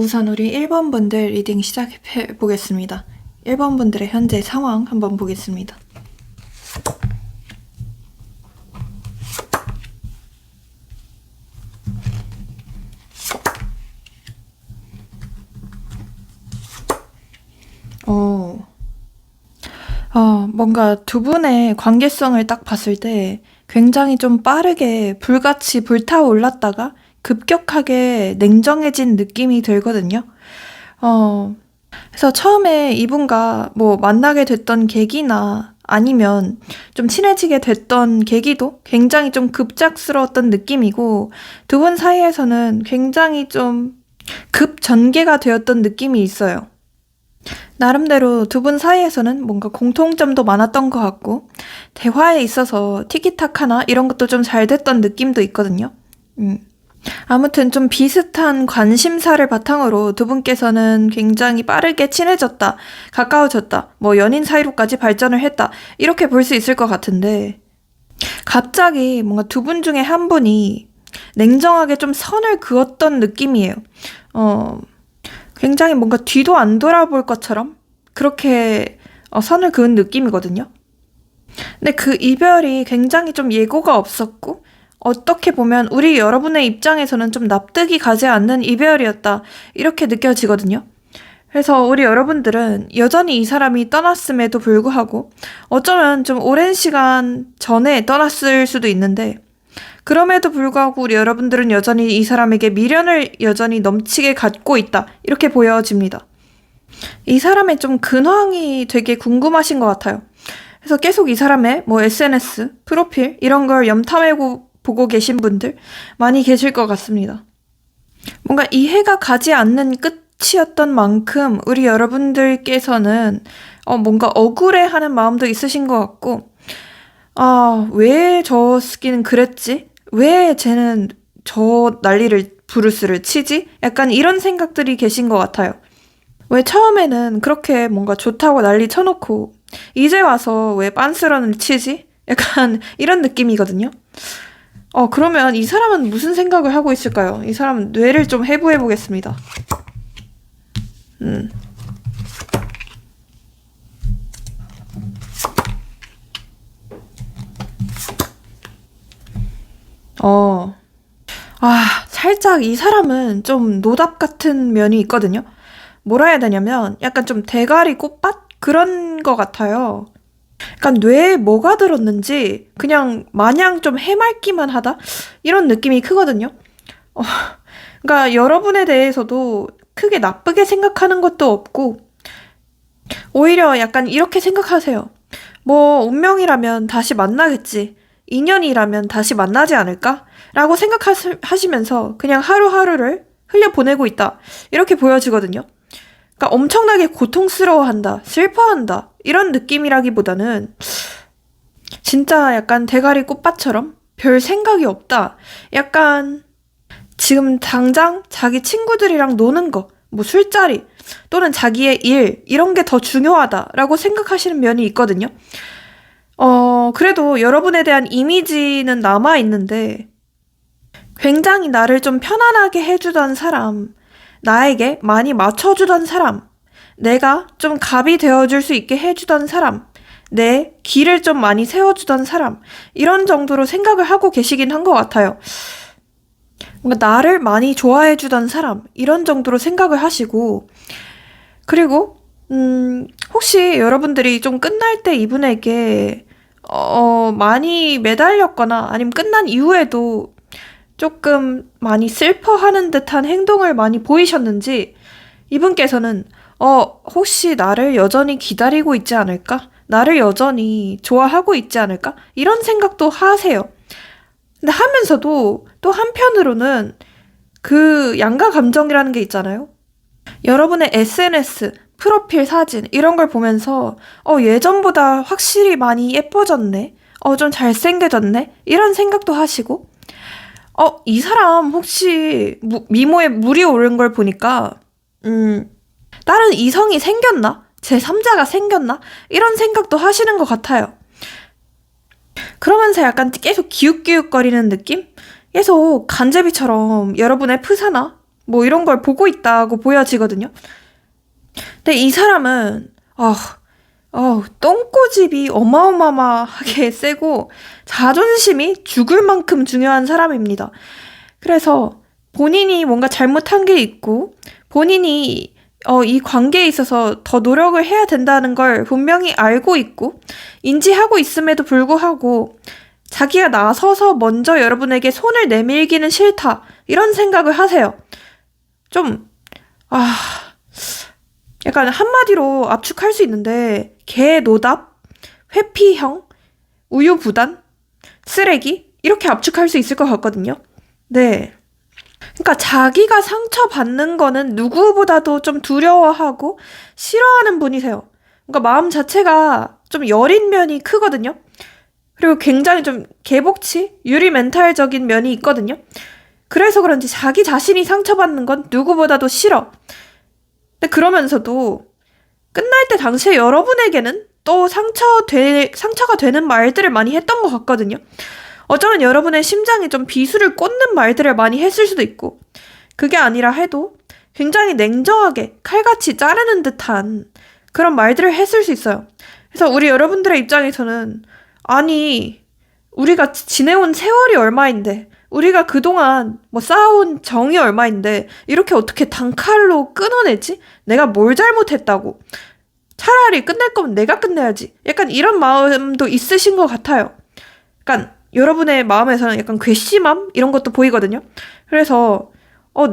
우선 우리 1번 분들 리딩 시작해 보겠습니다. 1번 분들의 현재 상황 한번 보겠습니다. 뭔가 두 분의 관계성을 딱 봤을 때 굉장히 좀 빠르게 불같이 불타올랐다가 급격하게 냉정해진 느낌이 들거든요. 그래서 처음에 이분과 뭐 만나게 됐던 계기나 아니면 좀 친해지게 됐던 계기도 굉장히 좀 급작스러웠던 느낌이고, 두 분 사이에서는 굉장히 좀 급전개가 되었던 느낌이 있어요. 나름대로 두 분 사이에서는 뭔가 공통점도 많았던 것 같고, 대화에 있어서 티키타카나 이런 것도 좀 잘 됐던 느낌도 있거든요. 아무튼 좀 비슷한 관심사를 바탕으로 두 분께서는 굉장히 빠르게 친해졌다, 가까워졌다, 뭐 연인 사이로까지 발전을 했다, 이렇게 볼 수 있을 것 같은데, 갑자기 뭔가 두 분 중에 한 분이 냉정하게 좀 선을 그었던 느낌이에요. 굉장히 뭔가 뒤도 안 돌아볼 것처럼 그렇게 선을 그은 느낌이거든요. 근데 그 이별이 굉장히 좀 예고가 없었고, 어떻게 보면 우리 여러분의 입장에서는 좀 납득이 가지 않는 이별이었다, 이렇게 느껴지거든요. 그래서 우리 여러분들은 여전히 이 사람이 떠났음에도 불구하고 어쩌면 좀 오랜 시간 전에 떠났을 수도 있는데, 그럼에도 불구하고 우리 여러분들은 여전히 이 사람에게 미련을 여전히 넘치게 갖고 있다, 이렇게 보여집니다. 이 사람의 좀 근황이 되게 궁금하신 것 같아요. 그래서 계속 이 사람의 뭐 SNS, 프로필 이런 걸 염탐하고 보고 계신 분들 많이 계실 것 같습니다. 뭔가 이해가 가지 않는 끝이었던 만큼 우리 여러분들께서는 뭔가 억울해하는 마음도 있으신 것 같고, 왜 저 스키는 그랬지? 왜 쟤는 저 난리를 부르스를 치지? 약간 이런 생각들이 계신 것 같아요. 왜 처음에는 그렇게 뭔가 좋다고 난리 쳐놓고 이제 와서 왜 빤스런을 치지? 약간 이런 느낌이거든요. 그러면 이 사람은 무슨 생각을 하고 있을까요? 이 사람 뇌를 좀 해부해 보겠습니다. 살짝 이 사람은 좀 노답 같은 면이 있거든요. 뭐라 해야 되냐면 약간 좀 대가리 꽃밭? 그런 것 같아요. 약간 뇌에 뭐가 들었는지 그냥 마냥 좀 해맑기만 하다? 이런 느낌이 크거든요. 그러니까 여러분에 대해서도 크게 나쁘게 생각하는 것도 없고, 오히려 약간 이렇게 생각하세요. 뭐 운명이라면 다시 만나겠지, 인연이라면 다시 만나지 않을까? 라고 생각하시면서 그냥 하루하루를 흘려보내고 있다, 이렇게 보여지거든요. 그러니까 엄청나게 고통스러워한다, 슬퍼한다, 이런 느낌이라기보다는 진짜 약간 대가리 꽃밭처럼 별 생각이 없다, 약간 지금 당장 자기 친구들이랑 노는 거, 뭐 술자리 또는 자기의 일, 이런 게 더 중요하다라고 생각하시는 면이 있거든요. 그래도 여러분에 대한 이미지는 남아있는데, 굉장히 나를 좀 편안하게 해주던 사람, 나에게 많이 맞춰주던 사람, 내가 좀 갑이 되어줄 수 있게 해주던 사람, 내 길을 좀 많이 세워주던 사람, 이런 정도로 생각을 하고 계시긴 한 것 같아요. 뭔가 나를 많이 좋아해주던 사람, 이런 정도로 생각을 하시고, 그리고 혹시 여러분들이 좀 끝날 때 이분에게 많이 매달렸거나 아니면 끝난 이후에도 조금 많이 슬퍼하는 듯한 행동을 많이 보이셨는지, 이분께서는 혹시 나를 여전히 기다리고 있지 않을까? 나를 여전히 좋아하고 있지 않을까? 이런 생각도 하세요. 근데 하면서도 또 한편으로는 그 양가 감정이라는 게 있잖아요. 여러분의 SNS, 프로필 사진 이런 걸 보면서 예전보다 확실히 많이 예뻐졌네, 좀 잘생겨졌네, 이런 생각도 하시고, 이 사람 혹시 미모에 물이 오른 걸 보니까 다른 이성이 생겼나? 제3자가 생겼나? 이런 생각도 하시는 것 같아요. 그러면서 약간 계속 기웃기웃거리는 느낌? 계속 간제비처럼 여러분의 프사나 뭐 이런 걸 보고 있다고 보여지거든요. 근데 이 사람은 똥꼬집이 어마어마하게 세고 자존심이 죽을 만큼 중요한 사람입니다. 그래서 본인이 뭔가 잘못한 게 있고 본인이 이 관계에 있어서 더 노력을 해야 된다는 걸 분명히 알고 있고 인지하고 있음에도 불구하고 자기가 나서서 먼저 여러분에게 손을 내밀기는 싫다. 이런 생각을 하세요. 좀, 약간 한마디로 압축할 수 있는데 개노답, 회피형, 우유부단, 쓰레기 이렇게 압축할 수 있을 것 같거든요. 네. 그러니까 자기가 상처받는 거는 누구보다도 좀 두려워하고 싫어하는 분이세요. 그러니까 마음 자체가 좀 여린 면이 크거든요. 그리고 굉장히 좀 개복치, 유리 멘탈적인 면이 있거든요. 그래서 그런지 자기 자신이 상처받는 건 누구보다도 싫어. 근데 그러면서도 끝날 때 당시에 여러분에게는 또 상처가 되는 말들을 많이 했던 것 같거든요. 어쩌면 여러분의 심장에 좀 비수를 꽂는 말들을 많이 했을 수도 있고 그게 아니라 해도 굉장히 냉정하게 칼같이 자르는 듯한 그런 말들을 했을 수 있어요. 그래서 우리 여러분들의 입장에서는 아니 우리가 지내온 세월이 얼마인데 우리가 그동안 뭐 쌓아온 정이 얼마인데 이렇게 어떻게 단칼로 끊어내지? 내가 뭘 잘못했다고. 차라리 끝낼 거면 내가 끝내야지. 약간 이런 마음도 있으신 것 같아요. 약간 여러분의 마음에서는 약간 괘씸함? 이런 것도 보이거든요. 그래서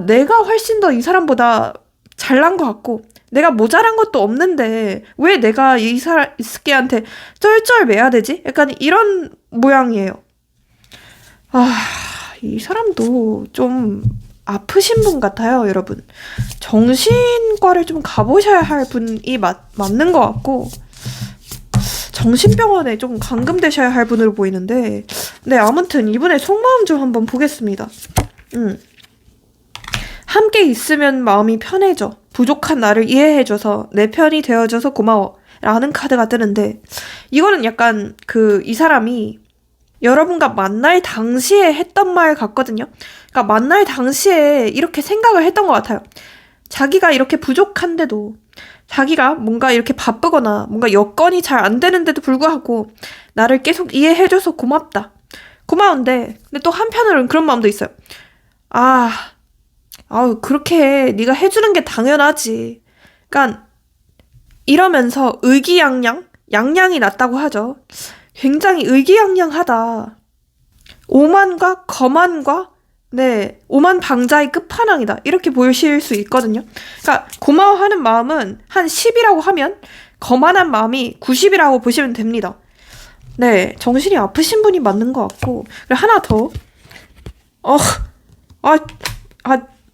내가 훨씬 더 이 사람보다 잘난 것 같고 내가 모자란 것도 없는데 왜 내가 이 새끼한테 쩔쩔매야 되지? 약간 이런 모양이에요. 이 사람도 좀 아프신 분 같아요, 여러분. 정신과를 좀 가보셔야 할 분이 맞는 것 같고 정신병원에 좀 감금되셔야 할 분으로 보이는데 네, 아무튼 이분의 속마음 좀 한번 보겠습니다. 함께 있으면 마음이 편해져. 부족한 나를 이해해줘서 내 편이 되어줘서 고마워. 라는 카드가 뜨는데 이거는 약간 이 사람이 여러분과 만날 당시에 했던 말 같거든요. 그러니까 만날 당시에 이렇게 생각을 했던 것 같아요. 자기가 이렇게 부족한데도 자기가 뭔가 이렇게 바쁘거나 뭔가 여건이 잘 안 되는데도 불구하고 나를 계속 이해해줘서 고맙다. 고마운데 근데 또 한편으로는 그런 마음도 있어요. 그렇게 네가 해주는 게 당연하지. 그러니까 이러면서 의기양양? 양양이 낫다고 하죠. 굉장히 의기양양하다. 오만과 거만과 오만방자의 끝판왕이다. 이렇게 보실 수 있거든요. 그러니까 고마워하는 마음은 한 10이라고 하면 거만한 마음이 90이라고 보시면 됩니다. 네, 정신이 아프신 분이 맞는 것 같고 그리고 하나 더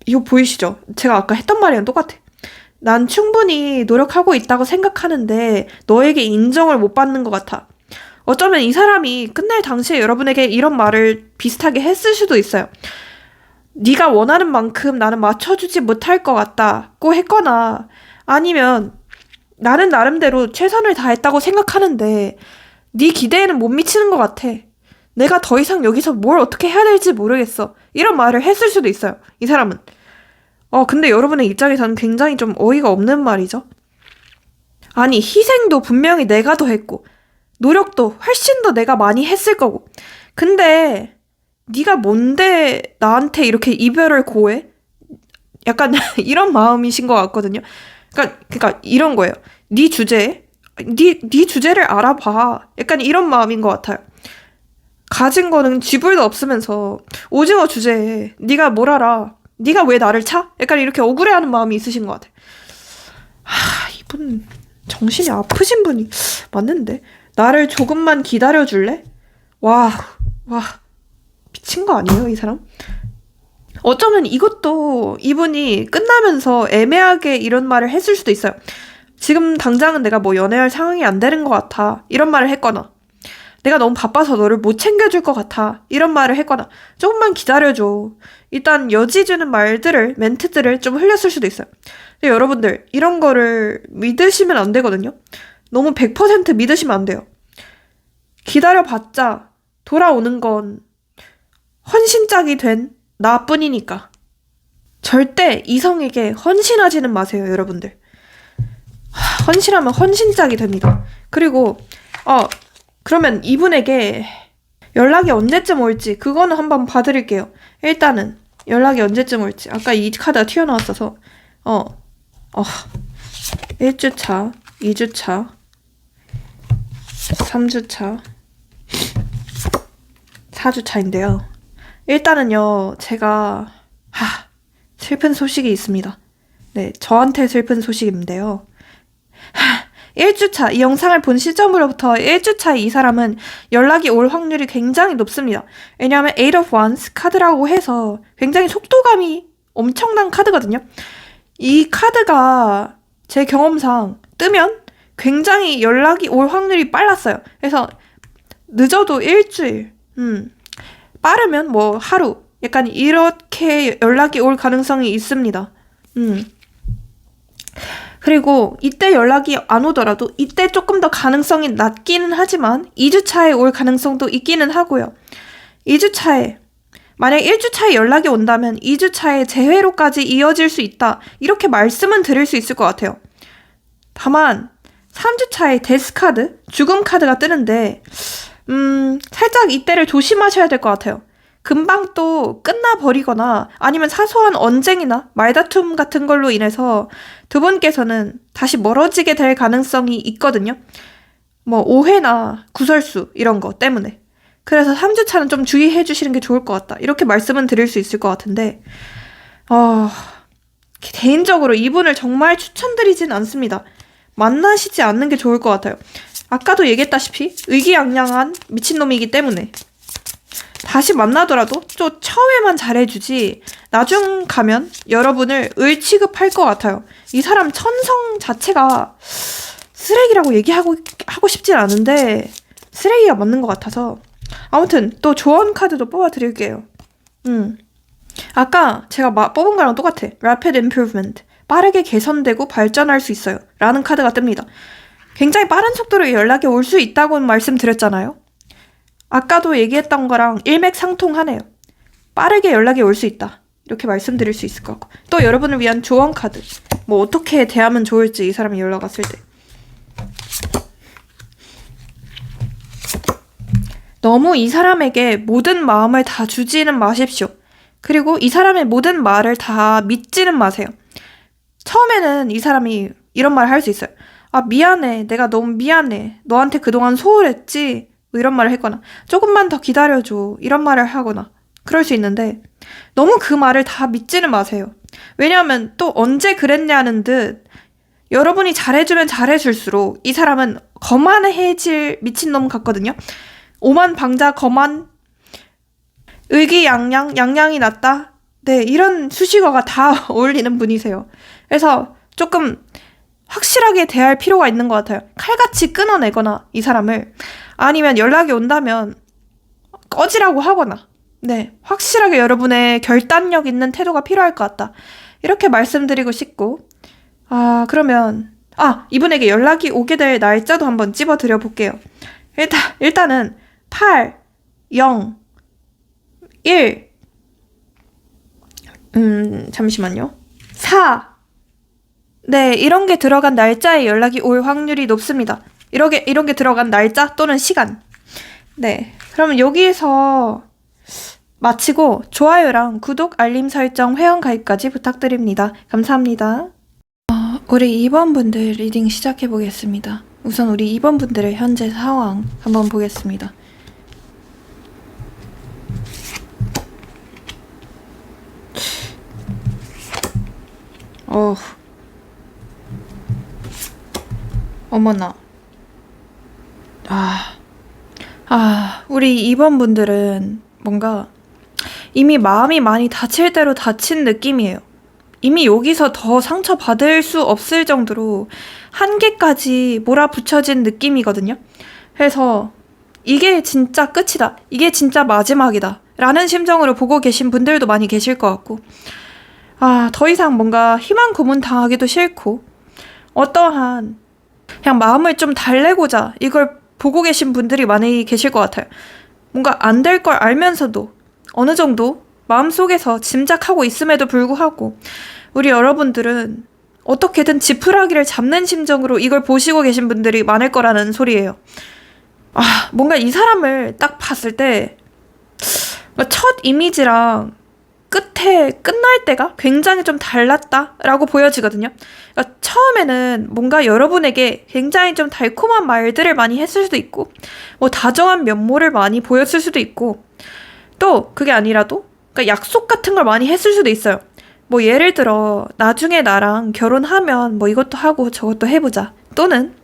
이거 보이시죠? 제가 아까 했던 말이랑 똑같아. 난 충분히 노력하고 있다고 생각하는데 너에게 인정을 못 받는 것 같아. 어쩌면 이 사람이 끝날 당시에 여러분에게 이런 말을 비슷하게 했을 수도 있어요. 네가 원하는 만큼 나는 맞춰주지 못할 것 같다고 했거나 아니면 나는 나름대로 최선을 다했다고 생각하는데 네 기대에는 못 미치는 것 같아. 내가 더 이상 여기서 뭘 어떻게 해야 될지 모르겠어. 이런 말을 했을 수도 있어요. 이 사람은. 근데 여러분의 입장에서는 굉장히 좀 어이가 없는 말이죠. 아니 희생도 분명히 내가 더 했고 노력도 훨씬 더 내가 많이 했을 거고 근데 네가 뭔데 나한테 이렇게 이별을 고해? 약간 이런 마음이신 것 같거든요. 그러니까 이런 거예요. 네 주제를 알아봐. 약간 이런 마음인 것 같아요. 가진 거는 쥐불도 없으면서 오징어 주제에 네가 뭘 알아? 네가 왜 나를 차? 약간 이렇게 억울해하는 마음이 있으신 것 같아. 이분 정신이 아프신 분이 맞는데 나를 조금만 기다려줄래? 와 미친 거 아니에요 이 사람? 어쩌면 이것도 이분이 끝나면서 애매하게 이런 말을 했을 수도 있어요. 지금 당장은 내가 뭐 연애할 상황이 안 되는 것 같아 이런 말을 했거나 내가 너무 바빠서 너를 못 챙겨줄 것 같아 이런 말을 했거나 조금만 기다려줘. 일단 여지 주는 멘트들을 좀 흘렸을 수도 있어요. 근데 여러분들 이런 거를 믿으시면 안 되거든요. 너무 100% 믿으시면 안 돼요. 기다려봤자 돌아오는 건 헌신짝이 된 나뿐이니까. 절대 이성에게 헌신하지는 마세요, 여러분들. 헌신하면 헌신짝이 됩니다. 그리고 그러면 이분에게 연락이 언제쯤 올지 그거는 한번 봐드릴게요. 일단은 연락이 언제쯤 올지. 아까 이 카드가 튀어나왔어서 1주차, 2주차, 3주차, 4주차인데요. 일단은요, 제가 슬픈 소식이 있습니다. 네, 저한테 슬픈 소식인데요. 1주차, 이 영상을 본 시점으로부터 1주차에 이 사람은 연락이 올 확률이 굉장히 높습니다. 왜냐하면 Eight of Wands 카드라고 해서 굉장히 속도감이 엄청난 카드거든요. 이 카드가 제 경험상 뜨면 굉장히 연락이 올 확률이 빨랐어요. 그래서 늦어도 일주일, 빠르면 뭐 하루, 약간 이렇게 연락이 올 가능성이 있습니다. 그리고 이때 연락이 안 오더라도 이때 조금 더 가능성이 낮기는 하지만 2주차에 올 가능성도 있기는 하고요. 2주차에 만약 1주차에 연락이 온다면 2주차에 재회로까지 이어질 수 있다. 이렇게 말씀은 드릴 수 있을 것 같아요. 다만 3주차에 데스 카드, 죽음 카드가 뜨는데 살짝 이때를 조심하셔야 될 것 같아요. 금방 또 끝나버리거나 아니면 사소한 언쟁이나 말다툼 같은 걸로 인해서 두 분께서는 다시 멀어지게 될 가능성이 있거든요. 뭐 오해나 구설수 이런 거 때문에. 그래서 3주차는 좀 주의해 주시는 게 좋을 것 같다. 이렇게 말씀은 드릴 수 있을 것 같은데 개인적으로 이분을 정말 추천드리진 않습니다. 만나시지 않는 게 좋을 것 같아요. 아까도 얘기했다시피 의기양양한 미친놈이기 때문에 다시 만나더라도 좀 처음에만 잘해주지 나중 가면 여러분을 을 취급할 것 같아요. 이 사람 천성 자체가 쓰레기라고 얘기하고 싶진 않은데 쓰레기가 맞는 것 같아서 아무튼 또 조언 카드도 뽑아드릴게요. 아까 제가 뽑은 거랑 똑같아. Rapid Improvement. 빠르게 개선되고 발전할 수 있어요. 라는 카드가 뜹니다. 굉장히 빠른 속도로 연락이 올 수 있다고 말씀드렸잖아요. 아까도 얘기했던 거랑 일맥상통하네요. 빠르게 연락이 올 수 있다. 이렇게 말씀드릴 수 있을 것 같고. 또 여러분을 위한 조언 카드. 뭐 어떻게 대하면 좋을지 이 사람이 연락 왔을 때. 너무 이 사람에게 모든 마음을 다 주지는 마십시오. 그리고 이 사람의 모든 말을 다 믿지는 마세요. 처음에는 이 사람이 이런 말을 할 수 있어요. 미안해. 내가 너무 미안해. 너한테 그동안 소홀했지? 뭐 이런 말을 했거나 조금만 더 기다려줘. 이런 말을 하거나 그럴 수 있는데 너무 그 말을 다 믿지는 마세요. 왜냐하면 또 언제 그랬냐는 듯 여러분이 잘해주면 잘해줄수록 이 사람은 거만해질 미친놈 같거든요. 오만방자 거만 의기양양 양양이 났다. 네, 이런 수식어가 다 어울리는 분이세요. 그래서 조금 확실하게 대할 필요가 있는 것 같아요. 칼같이 끊어내거나 이 사람을 아니면 연락이 온다면 꺼지라고 하거나 네, 확실하게 여러분의 결단력 있는 태도가 필요할 것 같다. 이렇게 말씀드리고 싶고 그러면 이분에게 연락이 오게 될 날짜도 한번 찝어드려 볼게요. 일단은 8, 0, 1 잠시만요. 4 네, 이런 게 들어간 날짜에 연락이 올 확률이 높습니다. 이런 게 들어간 날짜 또는 시간. 네, 그러면 여기에서 마치고 좋아요랑 구독, 알림 설정, 회원 가입까지 부탁드립니다. 감사합니다. 우리 2번 분들 리딩 시작해 보겠습니다. 우선 우리 2번 분들의 현재 상황 한번 보겠습니다. 어머나. 우리 2번 분들은 뭔가 이미 마음이 많이 다칠 대로 다친 느낌이에요. 이미 여기서 더 상처받을 수 없을 정도로 한계까지 몰아붙여진 느낌이거든요. 그래서 이게 진짜 끝이다. 이게 진짜 마지막이다. 라는 심정으로 보고 계신 분들도 많이 계실 것 같고 더 이상 뭔가 희망 고문 당하기도 싫고 어떠한 그냥 마음을 좀 달래고자 이걸 보고 계신 분들이 많이 계실 것 같아요. 뭔가 안 될 걸 알면서도 어느 정도 마음속에서 짐작하고 있음에도 불구하고 우리 여러분들은 어떻게든 지푸라기를 잡는 심정으로 이걸 보시고 계신 분들이 많을 거라는 소리예요. 뭔가 이 사람을 딱 봤을 때 첫 이미지랑 끝에 끝날 때가 굉장히 좀 달랐다라고 보여지거든요. 그러니까 처음에는 뭔가 여러분에게 굉장히 좀 달콤한 말들을 많이 했을 수도 있고, 뭐 다정한 면모를 많이 보였을 수도 있고, 또 그게 아니라도 그러니까 약속 같은 걸 많이 했을 수도 있어요. 뭐 예를 들어 나중에 나랑 결혼하면 뭐 이것도 하고 저것도 해보자. 또는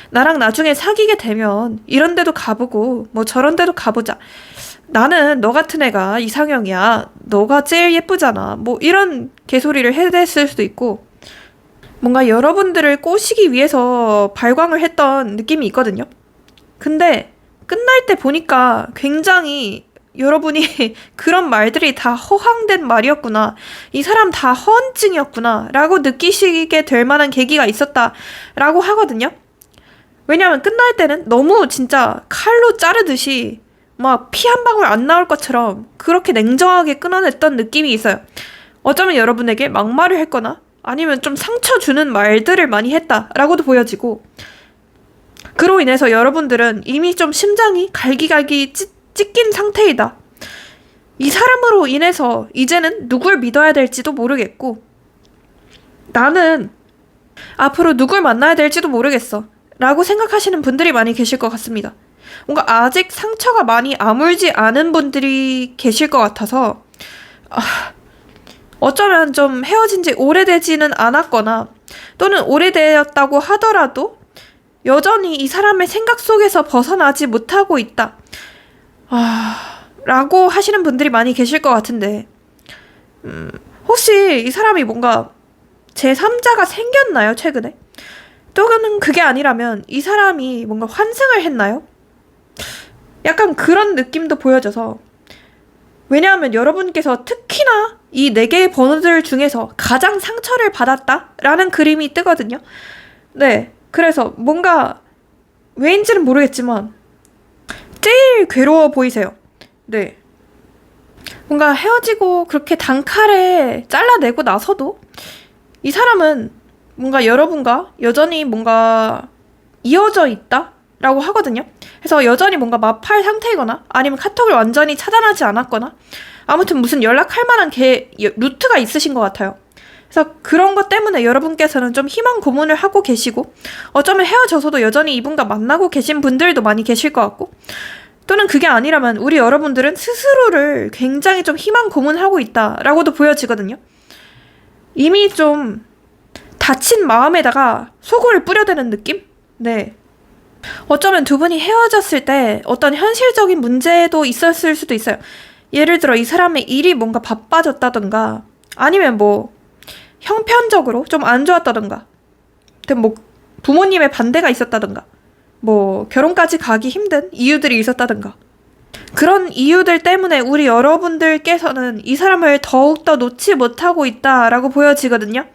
나랑 나중에 사귀게 되면 이런 데도 가보고 뭐 저런 데도 가보자. 나는 너 같은 애가 이상형이야. 너가 제일 예쁘잖아. 뭐 이런 개소리를 해댔을 수도 있고, 뭔가 여러분들을 꼬시기 위해서 발광을 했던 느낌이 있거든요. 근데 끝날 때 보니까 굉장히 여러분이 그런 말들이 다 허황된 말이었구나. 이 사람 다 허언증이었구나. 라고 느끼시게 될 만한 계기가 있었다라고 하거든요. 왜냐하면 끝날 때는 너무 진짜 칼로 자르듯이 막 피 한 방울 안 나올 것처럼 그렇게 냉정하게 끊어냈던 느낌이 있어요. 어쩌면 여러분에게 막말을 했거나 아니면 좀 상처 주는 말들을 많이 했다라고도 보여지고, 그로 인해서 여러분들은 이미 좀 심장이 갈기갈기 찢긴 상태이다. 이 사람으로 인해서 이제는 누굴 믿어야 될지도 모르겠고, 나는 앞으로 누굴 만나야 될지도 모르겠어 라고 생각하시는 분들이 많이 계실 것 같습니다. 뭔가 아직 상처가 많이 아물지 않은 분들이 계실 것 같아서 어쩌면 좀 헤어진 지 오래되지는 않았거나, 또는 오래되었다고 하더라도 여전히 이 사람의 생각 속에서 벗어나지 못하고 있다 라고 하시는 분들이 많이 계실 것 같은데, 혹시 이 사람이 뭔가 제3자가 생겼나요, 최근에? 또는 그게 아니라면 이 사람이 뭔가 환승을 했나요? 약간 그런 느낌도 보여져서, 왜냐하면 여러분께서 특히나 이 4개의 번호들 중에서 가장 상처를 받았다라는 그림이 뜨거든요. 네, 그래서 뭔가 왜인지는 모르겠지만 제일 괴로워 보이세요. 네, 뭔가 헤어지고 그렇게 단칼에 잘라내고 나서도 이 사람은 뭔가 여러분과 여전히 뭔가 이어져 있다라고 하거든요. 그래서 여전히 뭔가 마팔 상태이거나 아니면 카톡을 완전히 차단하지 않았거나 아무튼 무슨 연락할 만한 루트가 있으신 것 같아요. 그래서 그런 것 때문에 여러분께서는 좀 희망 고문을 하고 계시고, 어쩌면 헤어져서도 여전히 이분과 만나고 계신 분들도 많이 계실 것 같고, 또는 그게 아니라면 우리 여러분들은 스스로를 굉장히 좀 희망 고문하고 있다라고도 보여지거든요. 이미 좀 다친 마음에다가 소금을 뿌려대는 느낌? 네. 어쩌면 두 분이 헤어졌을 때 어떤 현실적인 문제도 있었을 수도 있어요. 예를 들어 이 사람의 일이 뭔가 바빠졌다던가, 아니면 뭐 형편적으로 좀 안 좋았다던가, 뭐 부모님의 반대가 있었다던가, 뭐 결혼까지 가기 힘든 이유들이 있었다던가, 그런 이유들 때문에 우리 여러분들께서는 이 사람을 더욱더 놓지 못하고 있다라고 보여지거든요.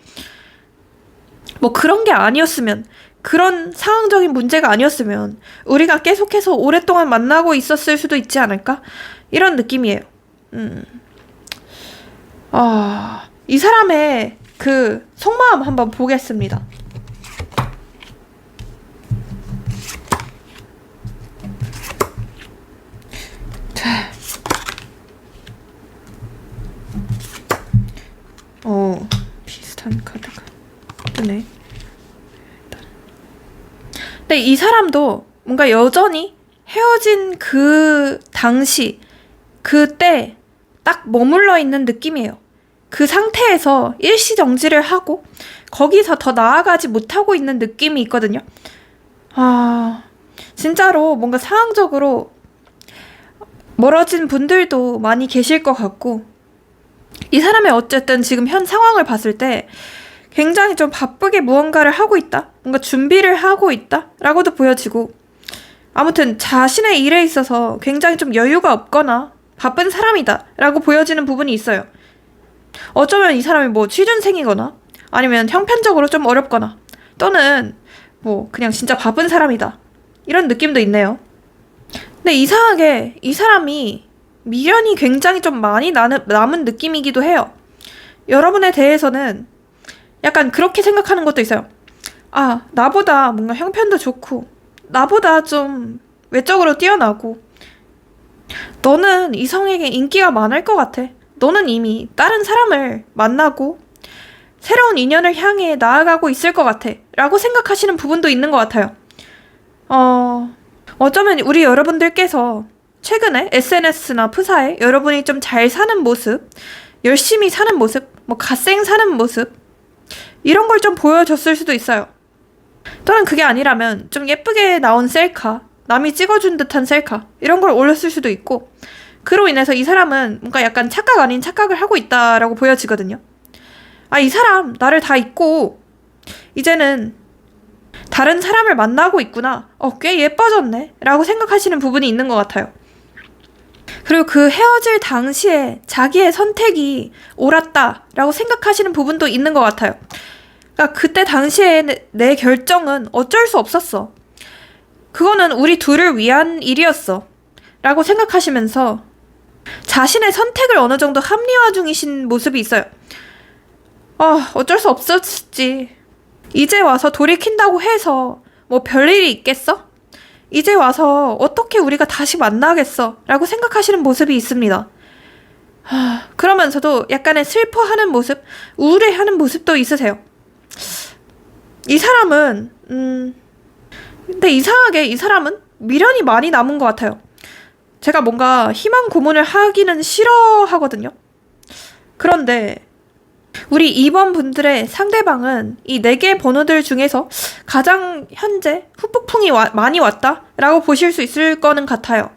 뭐 그런 게 아니었으면, 그런 상황적인 문제가 아니었으면 우리가 계속해서 오랫동안 만나고 있었을 수도 있지 않을까? 이런 느낌이에요. 이 사람의 그 속마음 한번 보겠습니다. 비슷한 카드가 뜨네. 근데 이 사람도 뭔가 여전히 헤어진 그 당시, 그때 딱 머물러 있는 느낌이에요. 그 상태에서 일시정지를 하고 거기서 더 나아가지 못하고 있는 느낌이 있거든요. 진짜로 뭔가 상황적으로 멀어진 분들도 많이 계실 것 같고, 이 사람의 어쨌든 지금 현 상황을 봤을 때 굉장히 좀 바쁘게 무언가를 하고 있다, 뭔가 준비를 하고 있다 라고도 보여지고, 아무튼 자신의 일에 있어서 굉장히 좀 여유가 없거나 바쁜 사람이다 라고 보여지는 부분이 있어요. 어쩌면 이 사람이 뭐 취준생이거나 아니면 형편적으로 좀 어렵거나, 또는 뭐 그냥 진짜 바쁜 사람이다 이런 느낌도 있네요. 근데 이상하게 이 사람이 미련이 굉장히 좀 많이 남은 느낌이기도 해요. 여러분에 대해서는 약간 그렇게 생각하는 것도 있어요. 아, 나보다 뭔가 형편도 좋고, 나보다 좀 외적으로 뛰어나고, 너는 이성에게 인기가 많을 것 같아. 너는 이미 다른 사람을 만나고, 새로운 인연을 향해 나아가고 있을 것 같아. 라고 생각하시는 부분도 있는 것 같아요. 어쩌면 우리 여러분들께서 최근에 SNS나 푸사에 여러분이 좀 잘 사는 모습, 열심히 사는 모습, 뭐 갓생 사는 모습, 이런 걸 좀 보여줬을 수도 있어요. 또는 그게 아니라면 좀 예쁘게 나온 셀카, 남이 찍어준 듯한 셀카, 이런 걸 올렸을 수도 있고, 그로 인해서 이 사람은 뭔가 약간 착각 아닌 착각을 하고 있다라고 보여지거든요. 아, 이 사람 나를 다 잊고 이제는 다른 사람을 만나고 있구나. 꽤 예뻐졌네. 라고 생각하시는 부분이 있는 것 같아요. 그리고 그 헤어질 당시에 자기의 선택이 옳았다. 라고 생각하시는 부분도 있는 것 같아요. 그러니까 그때 당시에 내 결정은 어쩔 수 없었어. 그거는 우리 둘을 위한 일이었어. 라고 생각하시면서 자신의 선택을 어느 정도 합리화 중이신 모습이 있어요. 어쩔 수 없었지. 이제 와서 돌이킨다고 해서 뭐 별일이 있겠어? 이제 와서 어떻게 우리가 다시 만나겠어? 라고 생각하시는 모습이 있습니다. 그러면서도 약간의 슬퍼하는 모습, 우울해하는 모습도 있으세요. 이 사람은 근데 이상하게 이 사람은 미련이 많이 남은 것 같아요. 제가 뭔가 희망 고문을 하기는 싫어하거든요. 그런데 우리 2번 분들의 상대방은 이 4개의 번호들 중에서 가장 현재 후폭풍이 많이 왔다라고 보실 수 있을 거는 같아요.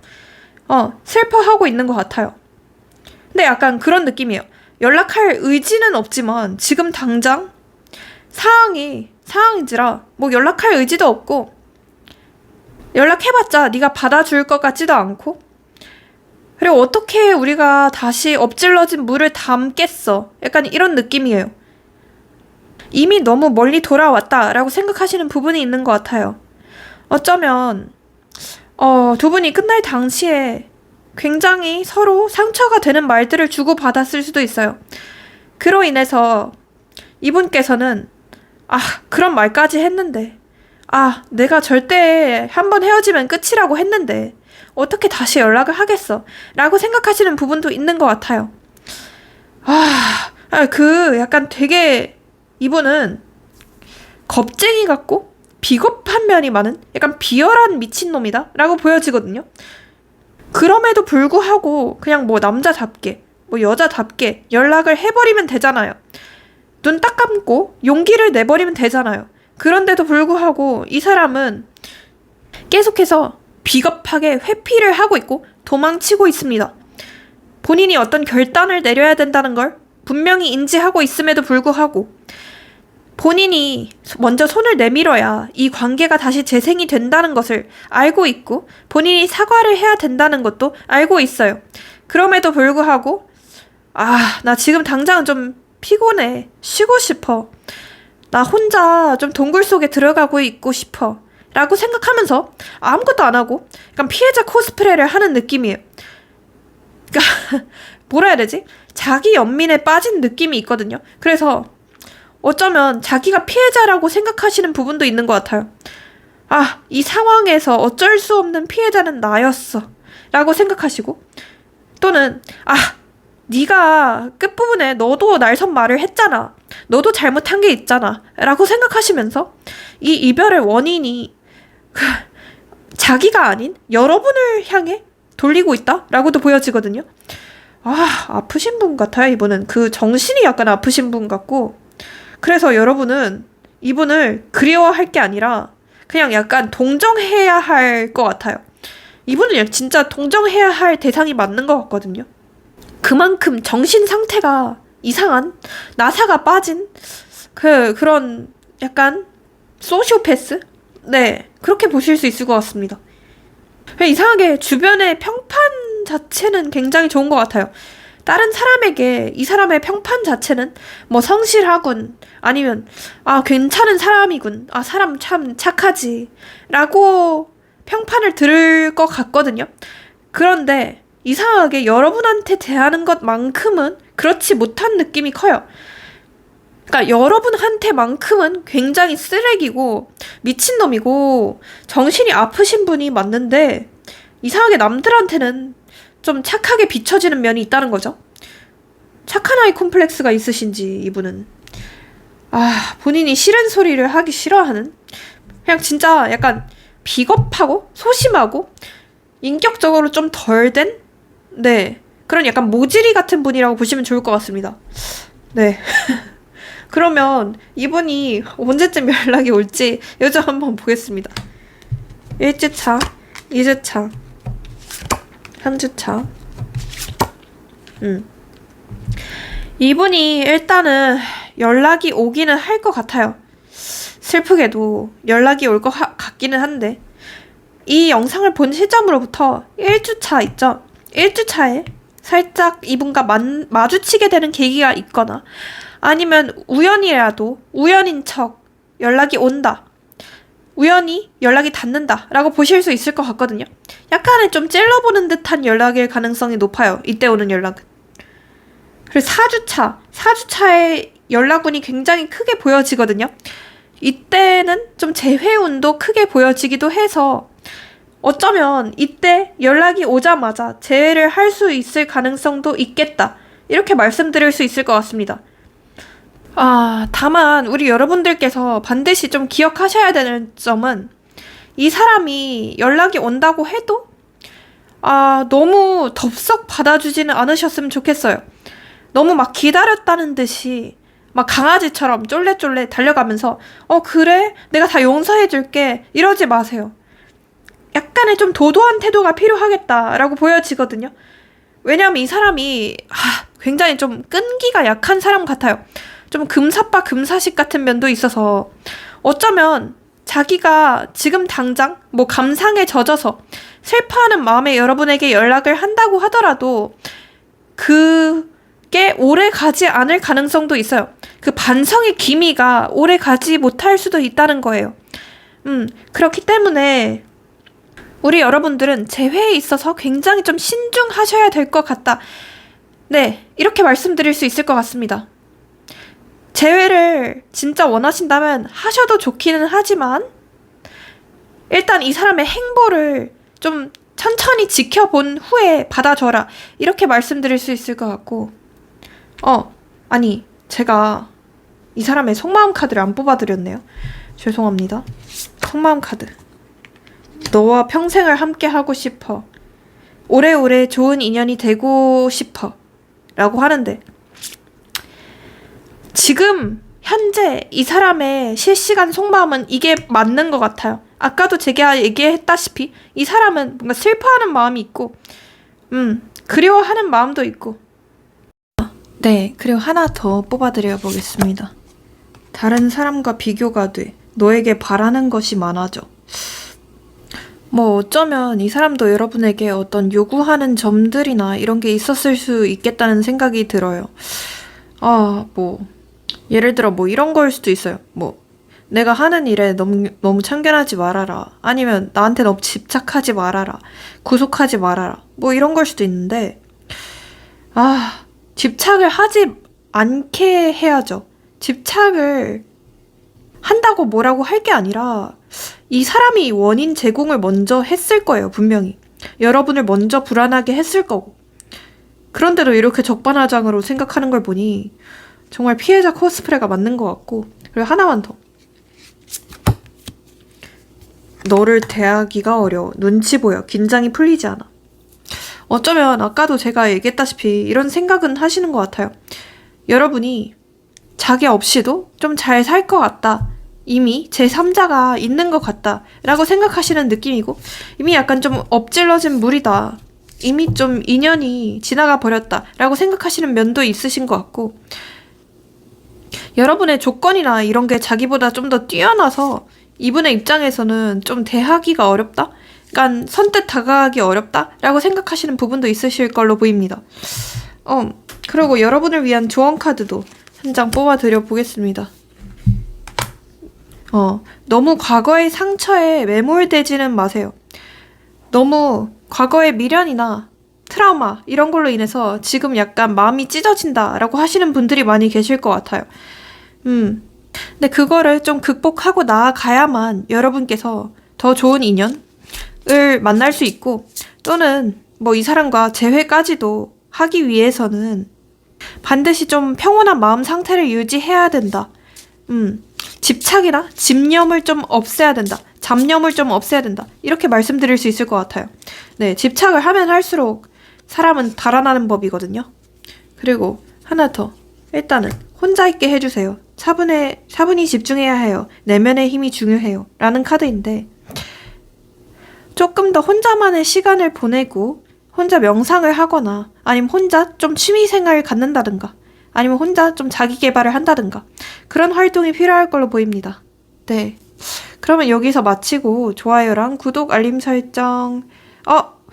슬퍼하고 있는 것 같아요. 근데 약간 그런 느낌이에요. 연락할 의지는 없지만 지금 당장 상황인지라 뭐 연락할 의지도 없고 연락해봤자 네가 받아줄 것 같지도 않고 그리고 어떻게 우리가 다시 엎질러진 물을 담겠어? 약간 이런 느낌이에요. 이미 너무 멀리 돌아왔다라고 생각하시는 부분이 있는 것 같아요. 어쩌면 두 분이 끝날 당시에 굉장히 서로 상처가 되는 말들을 주고받았을 수도 있어요. 그로 인해서 이분께서는 그런 말까지 했는데 내가 절대 한번 헤어지면 끝이라고 했는데 어떻게 다시 연락을 하겠어? 라고 생각하시는 부분도 있는 것 같아요. 약간 되게 이분은 겁쟁이 같고 비겁한 면이 많은 약간 비열한 미친놈이다 라고 보여지거든요. 그럼에도 불구하고 그냥 뭐 남자답게 뭐 여자답게 연락을 해버리면 되잖아요. 눈 딱 감고 용기를 내버리면 되잖아요. 그런데도 불구하고 이 사람은 계속해서 비겁하게 회피를 하고 있고 도망치고 있습니다. 본인이 어떤 결단을 내려야 된다는 걸 분명히 인지하고 있음에도 불구하고 본인이 먼저 손을 내밀어야 이 관계가 다시 재생이 된다는 것을 알고 있고 본인이 사과를 해야 된다는 것도 알고 있어요. 그럼에도 불구하고 나 지금 당장은 좀 피곤해. 쉬고 싶어. 나 혼자 좀 동굴 속에 들어가고 있고 싶어. 라고 생각하면서 아무것도 안 하고 약간 피해자 코스프레를 하는 느낌이에요. 그러니까 뭐라 해야 되지? 자기 연민에 빠진 느낌이 있거든요. 그래서 어쩌면 자기가 피해자라고 생각하시는 부분도 있는 것 같아요. 이 상황에서 어쩔 수 없는 피해자는 나였어. 라고 생각하시고 또는 네가 끝부분에 너도 날선 말을 했잖아. 너도 잘못한 게 있잖아. 라고 생각하시면서 이 이별의 원인이 자기가 아닌 여러분을 향해 돌리고 있다? 라고도 보여지거든요. 아프신 분 같아요, 이분은. 그 정신이 약간 아프신 분 같고. 그래서 여러분은 이분을 그리워할 게 아니라 그냥 약간 동정해야 할 것 같아요. 이분은 진짜 동정해야 할 대상이 맞는 것 같거든요. 그만큼 정신 상태가 이상한, 나사가 빠진 그런 약간 소시오패스? 네, 그렇게 보실 수 있을 것 같습니다. 이상하게 주변의 평판 자체는 굉장히 좋은 것 같아요. 다른 사람에게 이 사람의 평판 자체는 뭐 성실하군, 아니면 괜찮은 사람이군, 사람 참 착하지 라고 평판을 들을 것 같거든요. 그런데 이상하게 여러분한테 대하는 것만큼은 그렇지 못한 느낌이 커요. 그러니까 여러분한테만큼은 굉장히 쓰레기고 미친놈이고 정신이 아프신 분이 맞는데 이상하게 남들한테는 좀 착하게 비춰지는 면이 있다는 거죠. 착한 아이 콤플렉스가 있으신지 이분은 본인이 싫은 소리를 하기 싫어하는 그냥 진짜 약간 비겁하고 소심하고 인격적으로 좀 덜 된 그런 약간 모질이 같은 분이라고 보시면 좋을 것 같습니다. 네. 그러면 이분이 언제쯤 연락이 올지 요즘 한번 보겠습니다. 1주차, 2주차, 3주차. 이분이 일단은 연락이 오기는 할 것 같아요. 슬프게도 연락이 올 것 같기는 한데 이 영상을 본 시점으로부터 1주차 있죠? 1주차에 살짝 이분과 마주치게 되는 계기가 있거나 아니면 우연이라도 우연인 척 연락이 온다. 우연히 연락이 닿는다 라고 보실 수 있을 것 같거든요. 약간의 좀 찔러보는 듯한 연락일 가능성이 높아요. 이때 오는 연락은. 그리고 4주차의 연락운이 굉장히 크게 보여지거든요. 이때는 좀 재회운도 크게 보여지기도 해서 어쩌면 이때 연락이 오자마자 재회를 할 수 있을 가능성도 있겠다. 이렇게 말씀드릴 수 있을 것 같습니다. 다만 우리 여러분들께서 반드시 좀 기억하셔야 되는 점은 이 사람이 연락이 온다고 해도 너무 덥석 받아주지는 않으셨으면 좋겠어요. 너무 막 기다렸다는 듯이 막 강아지처럼 쫄래쫄래 달려가면서 그래? 내가 다 용서해줄게 이러지 마세요. 약간의 좀 도도한 태도가 필요하겠다라고 보여지거든요. 왜냐하면 이 사람이 굉장히 좀 끈기가 약한 사람 같아요. 좀 금사빠 금사식 같은 면도 있어서 어쩌면 자기가 지금 당장 뭐 감상에 젖어서 슬퍼하는 마음에 여러분에게 연락을 한다고 하더라도 그게 오래 가지 않을 가능성도 있어요. 그 반성의 기미가 오래 가지 못할 수도 있다는 거예요. 그렇기 때문에 우리 여러분들은 재회에 있어서 굉장히 좀 신중하셔야 될 것 같다. 네, 이렇게 말씀드릴 수 있을 것 같습니다. 재회를 진짜 원하신다면 하셔도 좋기는 하지만 일단 이 사람의 행보를 좀 천천히 지켜본 후에 받아줘라. 이렇게 말씀드릴 수 있을 것 같고 제가 이 사람의 속마음 카드를 안 뽑아드렸네요. 죄송합니다. 속마음 카드. 너와 평생을 함께 하고 싶어. 오래오래 좋은 인연이 되고 싶어. 라고 하는데 지금 현재 이 사람의 실시간 속마음은 이게 맞는 것 같아요. 아까도 제가 얘기했다시피 이 사람은 뭔가 슬퍼하는 마음이 있고 그리워하는 마음도 있고 그리고 하나 더 뽑아드려 보겠습니다. 다른 사람과 비교가 돼. 너에게 바라는 것이 많아져. 뭐 어쩌면 이 사람도 여러분에게 어떤 요구하는 점들이나 이런 게 있었을 수 있겠다는 생각이 들어요. 예를 들어 이런 거일 수도 있어요. 내가 하는 일에 너무 참견하지 말아라. 아니면 나한테 너무 집착하지 말아라. 구속하지 말아라. 이런 걸 수도 있는데 집착을 하지 않게 해야죠. 집착을 한다고 뭐라고 할 게 아니라 이 사람이 원인 제공을 먼저 했을 거예요. 분명히. 여러분을 먼저 불안하게 했을 거고. 그런데도 이렇게 적반하장으로 생각하는 걸 보니 정말 피해자 코스프레가 맞는 것 같고 그리고 하나만 더. 너를 대하기가 어려워. 눈치 보여. 긴장이 풀리지 않아. 어쩌면 아까도 제가 얘기했다시피 이런 생각은 하시는 것 같아요. 여러분이 자기 없이도 좀 잘 살 것 같다. 이미 제3자가 있는 것 같다. 라고 생각하시는 느낌이고 이미 약간 좀 엎질러진 물이다. 이미 좀 인연이 지나가 버렸다. 라고 생각하시는 면도 있으신 것 같고 여러분의 조건이나 이런 게 자기보다 좀 더 뛰어나서 이분의 입장에서는 좀 대하기가 어렵다? 그러니까 선뜻 다가가기 어렵다? 라고 생각하시는 부분도 있으실 걸로 보입니다. 그리고 여러분을 위한 조언 카드도 한 장 뽑아드려 보겠습니다. 너무 과거의 상처에 매몰되지는 마세요. 너무 과거의 미련이나 트라우마 이런 걸로 인해서 지금 약간 마음이 찢어진다라고 하시는 분들이 많이 계실 것 같아요. 근데 그거를 좀 극복하고 나아가야만 여러분께서 더 좋은 인연을 만날 수 있고, 또는 뭐 이 사람과 재회까지도 하기 위해서는 반드시 좀 평온한 마음 상태를 유지해야 된다. 집착이나 집념을 좀 없애야 된다. 잡념을 좀 없애야 된다. 이렇게 말씀드릴 수 있을 것 같아요. 네, 집착을 하면 할수록 사람은 달아나는 법이거든요. 그리고 하나 더. 일단은 혼자 있게 해주세요. 차분히 집중해야 해요. 내면의 힘이 중요해요. 라는 카드인데, 조금 더 혼자만의 시간을 보내고 혼자 명상을 하거나, 아니면 혼자 좀 취미생활을 갖는다든가, 아니면 혼자 좀 자기 개발을 한다든가, 그런 활동이 필요할 걸로 보입니다. 네. 그러면 여기서 마치고 좋아요랑 구독, 알림 설정,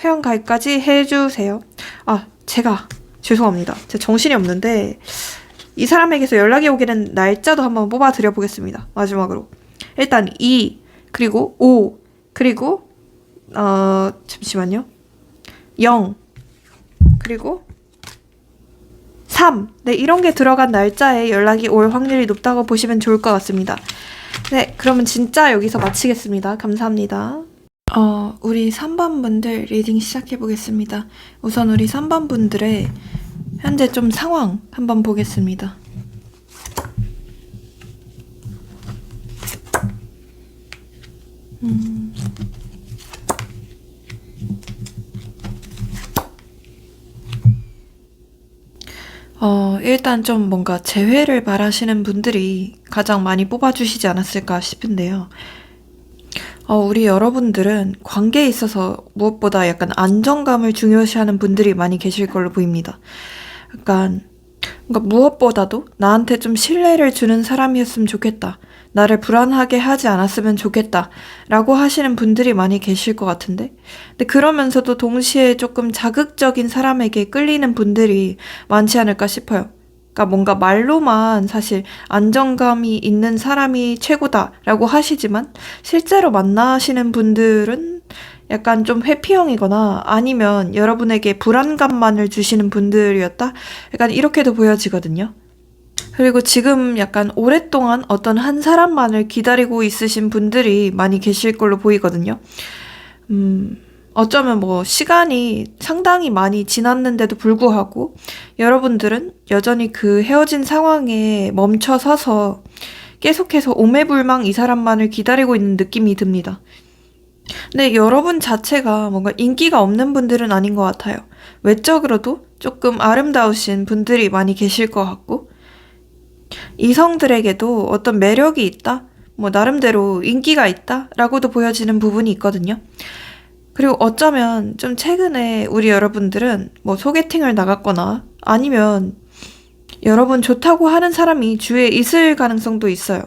회원 가입까지 해주세요. 제가 죄송합니다. 제 정신이 없는데 이 사람에게서 연락이 오게 된 날짜도 한번 뽑아 드려보겠습니다. 마지막으로 일단 2, 그리고 5, 그리고 잠시만요. 0, 그리고 3. 네, 이런 게 들어간 날짜에 연락이 올 확률이 높다고 보시면 좋을 것 같습니다. 네, 그러면 진짜 여기서 마치겠습니다. 감사합니다. 우리 3번 분들 리딩 시작해 보겠습니다. 우선 우리 3번 분들의 현재 좀 상황 한번 보겠습니다. 일단 좀 뭔가 재회를 바라시는 분들이 가장 많이 뽑아주시지 않았을까 싶은데요. 우리 여러분들은 관계에 있어서 무엇보다 약간 안정감을 중요시하는 분들이 많이 계실 걸로 보입니다. 약간 뭔가 무엇보다도 나한테 좀 신뢰를 주는 사람이었으면 좋겠다. 나를 불안하게 하지 않았으면 좋겠다. 라고 하시는 분들이 많이 계실 것 같은데. 근데 그러면서도 동시에 조금 자극적인 사람에게 끌리는 분들이 많지 않을까 싶어요. 그러니까 뭔가 말로만 사실 안정감이 있는 사람이 최고다라고 하시지만 실제로 만나시는 분들은 약간 좀 회피형이거나 아니면 여러분에게 불안감만을 주시는 분들이었다? 약간 이렇게도 보여지거든요. 그리고 지금 약간 오랫동안 어떤 한 사람만을 기다리고 있으신 분들이 많이 계실 걸로 보이거든요. 어쩌면 뭐 시간이 상당히 많이 지났는데도 불구하고 여러분들은 여전히 그 헤어진 상황에 멈춰 서서 계속해서 오매불망 이 사람만을 기다리고 있는 느낌이 듭니다. 근데 여러분 자체가 뭔가 인기가 없는 분들은 아닌 것 같아요. 외적으로도 조금 아름다우신 분들이 많이 계실 것 같고, 이성들에게도 어떤 매력이 있다? 뭐 나름대로 인기가 있다? 라고도 보여지는 부분이 있거든요. 그리고 어쩌면 좀 최근에 우리 여러분들은 뭐 소개팅을 나갔거나 아니면 여러분 좋다고 하는 사람이 주위에 있을 가능성도 있어요.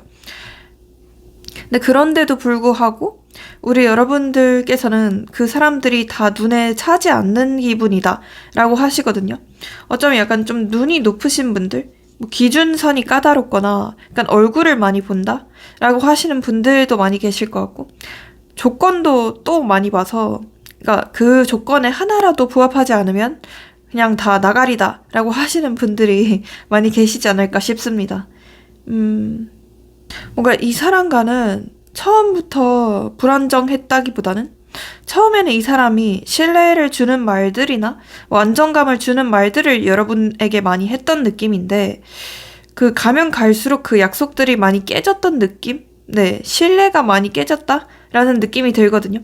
근데 그런데도 불구하고 우리 여러분들께서는 그 사람들이 다 눈에 차지 않는 기분이다 라고 하시거든요. 어쩌면 약간 좀 눈이 높으신 분들, 뭐 기준선이 까다롭거나 약간 얼굴을 많이 본다 라고 하시는 분들도 많이 계실 것 같고, 조건도 또 많이 봐서, 그러니까 그 조건에 하나라도 부합하지 않으면 그냥 다 나가리다 라고 하시는 분들이 많이 계시지 않을까 싶습니다. 뭔가 이 사람과는 처음부터 불안정했다기보다는 처음에는 이 사람이 신뢰를 주는 말들이나 뭐 안정감을 주는 말들을 여러분에게 많이 했던 느낌인데, 그 가면 갈수록 그 약속들이 많이 깨졌던 느낌? 네, 신뢰가 많이 깨졌다라는 느낌이 들거든요.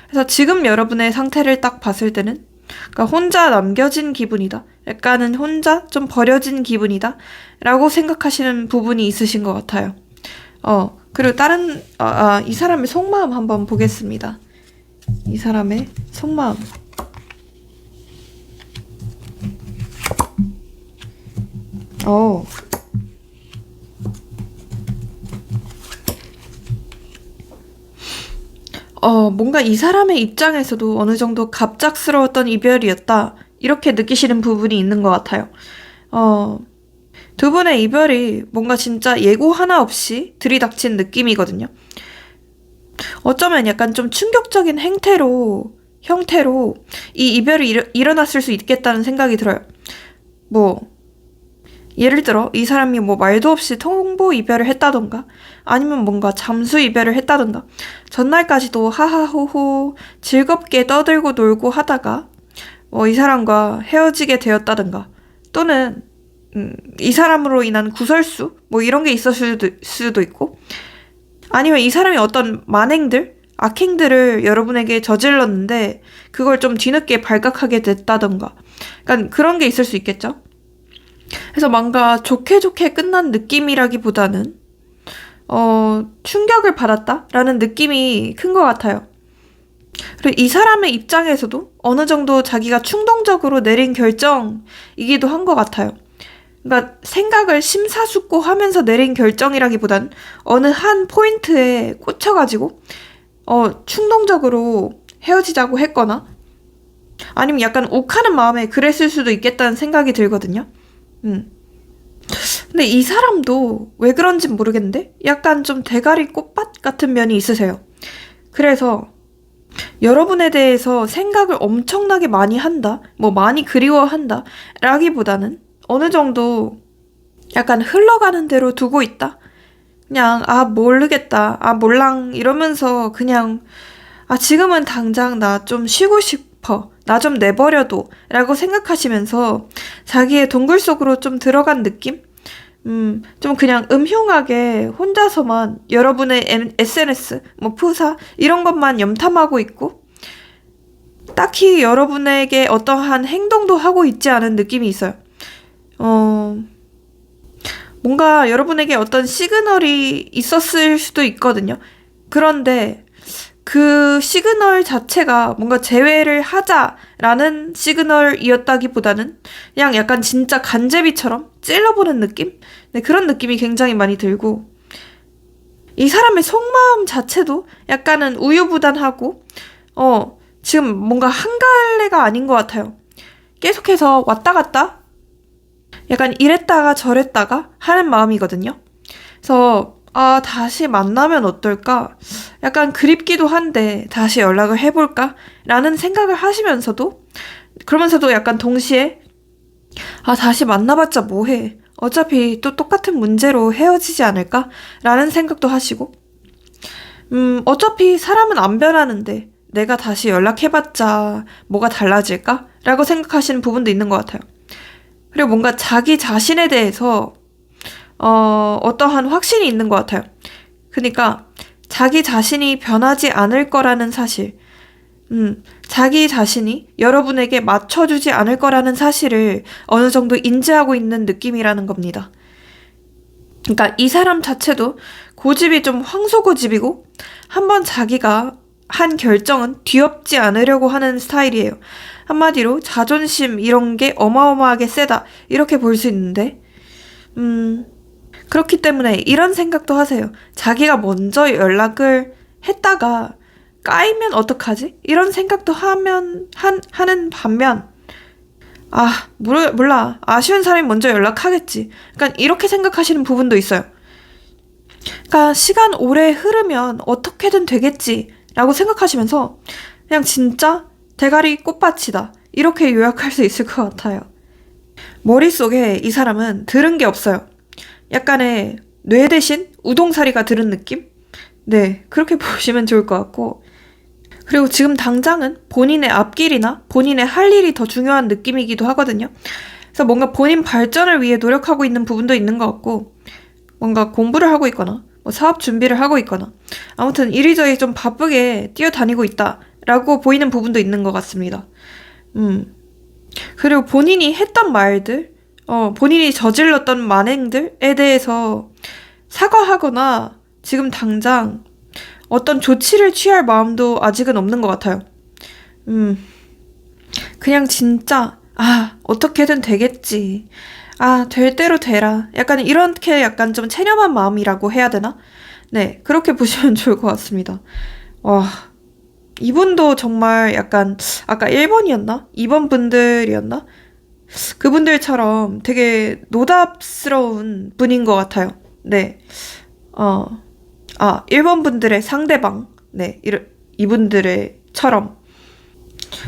그래서 지금 여러분의 상태를 딱 봤을 때는, 그러니까 혼자 남겨진 기분이다. 약간은 혼자 좀 버려진 기분이다. 라고 생각하시는 부분이 있으신 것 같아요. 그리고 다른, 이 사람의 속마음 한번 보겠습니다. 이 사람의 속마음. 뭔가 이 사람의 입장에서도 어느 정도 갑작스러웠던 이별이었다. 이렇게 느끼시는 부분이 있는 것 같아요. 두 분의 이별이 뭔가 진짜 예고 하나 없이 들이닥친 느낌이거든요. 어쩌면 약간 좀 충격적인 행태로 형태로 이 이별이 일어났을 수 있겠다는 생각이 들어요. 뭐, 예를 들어 이 사람이 뭐 말도 없이 통보 이별을 했다던가 아니면 뭔가 잠수 이별을 했다던가 전날까지도 하하호호 즐겁게 떠들고 놀고 하다가 이 사람과 헤어지게 되었다던가 또는 이 사람으로 인한 구설수 뭐 이런 게 있었을 수도 있고 아니면 이 사람이 어떤 만행들 악행들을 여러분에게 저질렀는데 그걸 좀 뒤늦게 발각하게 됐다던가 그러니까 그런 게 있을 수 있겠죠. 그래서 뭔가 좋게 끝난 느낌이라기보다는 충격을 받았다라는 느낌이 큰 것 같아요. 그리고 이 사람의 입장에서도 어느 정도 자기가 충동적으로 내린 결정이기도 한 것 같아요. 그러니까 생각을 심사숙고하면서 내린 결정이라기보단 어느 한 포인트에 꽂혀가지고 충동적으로 헤어지자고 했거나 아니면 약간 욱하는 마음에 그랬을 수도 있겠다는 생각이 들거든요. 근데 이 사람도 왜 그런진 모르겠는데 약간 좀 대가리 꽃밭 같은 면이 있으세요. 그래서 여러분에 대해서 생각을 엄청나게 많이 한다, 뭐 많이 그리워한다 라기보다는 어느 정도 약간 흘러가는 대로 두고 있다. 그냥 모르겠다, 몰랑 이러면서 그냥 지금은 당장 나 좀 쉬고 싶어, 나 좀 내버려둬 라고 생각하시면서 자기의 동굴 속으로 좀 들어간 느낌? 좀 그냥 음흉하게 혼자서만 여러분의 SNS, 뭐 푸사 이런 것만 염탐하고 있고 딱히 여러분에게 어떠한 행동도 하고 있지 않은 느낌이 있어요. 뭔가 여러분에게 어떤 시그널이 있었을 수도 있거든요. 그런데 그 시그널 자체가 뭔가 재회를 하자라는 시그널이었다기보다는 그냥 약간 진짜 간제비처럼 찔러보는 느낌? 네, 그런 느낌이 굉장히 많이 들고 이 사람의 속마음 자체도 약간은 우유부단하고 지금 뭔가 한갈래가 아닌 것 같아요. 계속해서 왔다 갔다 약간 이랬다가 저랬다가 하는 마음이거든요. 그래서 다시 만나면 어떨까? 약간 그립기도 한데 다시 연락을 해볼까? 라는 생각을 하시면서도 그러면서도 약간 동시에 다시 만나봤자 뭐해? 어차피 또 똑같은 문제로 헤어지지 않을까? 라는 생각도 하시고 어차피 사람은 안 변하는데 내가 다시 연락해봤자 뭐가 달라질까? 라고 생각하시는 부분도 있는 것 같아요. 그리고 뭔가 자기 자신에 대해서 어떠한 확신이 있는 것 같아요. 그러니까 자기 자신이 변하지 않을 거라는 사실, 자기 자신이 여러분에게 맞춰주지 않을 거라는 사실을 어느 정도 인지하고 있는 느낌이라는 겁니다. 그러니까 이 사람 자체도 고집이 좀 황소고집이고 한번 자기가 한 결정은 뒤엎지 않으려고 하는 스타일이에요. 한마디로 자존심 이런 게 어마어마하게 세다 이렇게 볼 수 있는데 그렇기 때문에 이런 생각도 하세요. 자기가 먼저 연락을 했다가 까이면 어떡하지? 이런 생각도 하는 반면 몰라. 아쉬운 사람이 먼저 연락하겠지. 그러니까 이렇게 생각하시는 부분도 있어요. 그러니까 시간 오래 흐르면 어떻게든 되겠지라고 생각하시면서 그냥 진짜 대가리 꽃밭이다. 이렇게 요약할 수 있을 것 같아요. 머릿속에 이 사람은 들은 게 없어요. 약간의 뇌 대신 우동사리가 들은 느낌? 네, 그렇게 보시면 좋을 것 같고 그리고 지금 당장은 본인의 앞길이나 본인의 할 일이 더 중요한 느낌이기도 하거든요. 그래서 뭔가 본인 발전을 위해 노력하고 있는 부분도 있는 것 같고 뭔가 공부를 하고 있거나 뭐 사업 준비를 하고 있거나 아무튼 이리저리 좀 바쁘게 뛰어다니고 있다라고 보이는 부분도 있는 것 같습니다. 그리고 본인이 했던 말들 본인이 저질렀던 만행들에 대해서 사과하거나 지금 당장 어떤 조치를 취할 마음도 아직은 없는 것 같아요. 그냥 진짜 어떻게든 되겠지. 될 대로 되라. 약간 이렇게 약간 좀 체념한 마음이라고 해야 되나? 네, 그렇게 보시면 좋을 것 같습니다. 와, 이분도 정말 약간 아까 1번이었나? 2번 분들이었나? 그분들처럼 되게 노답스러운 분인 것 같아요. 네. 1번 분들의 상대방. 네. 이분들의처럼.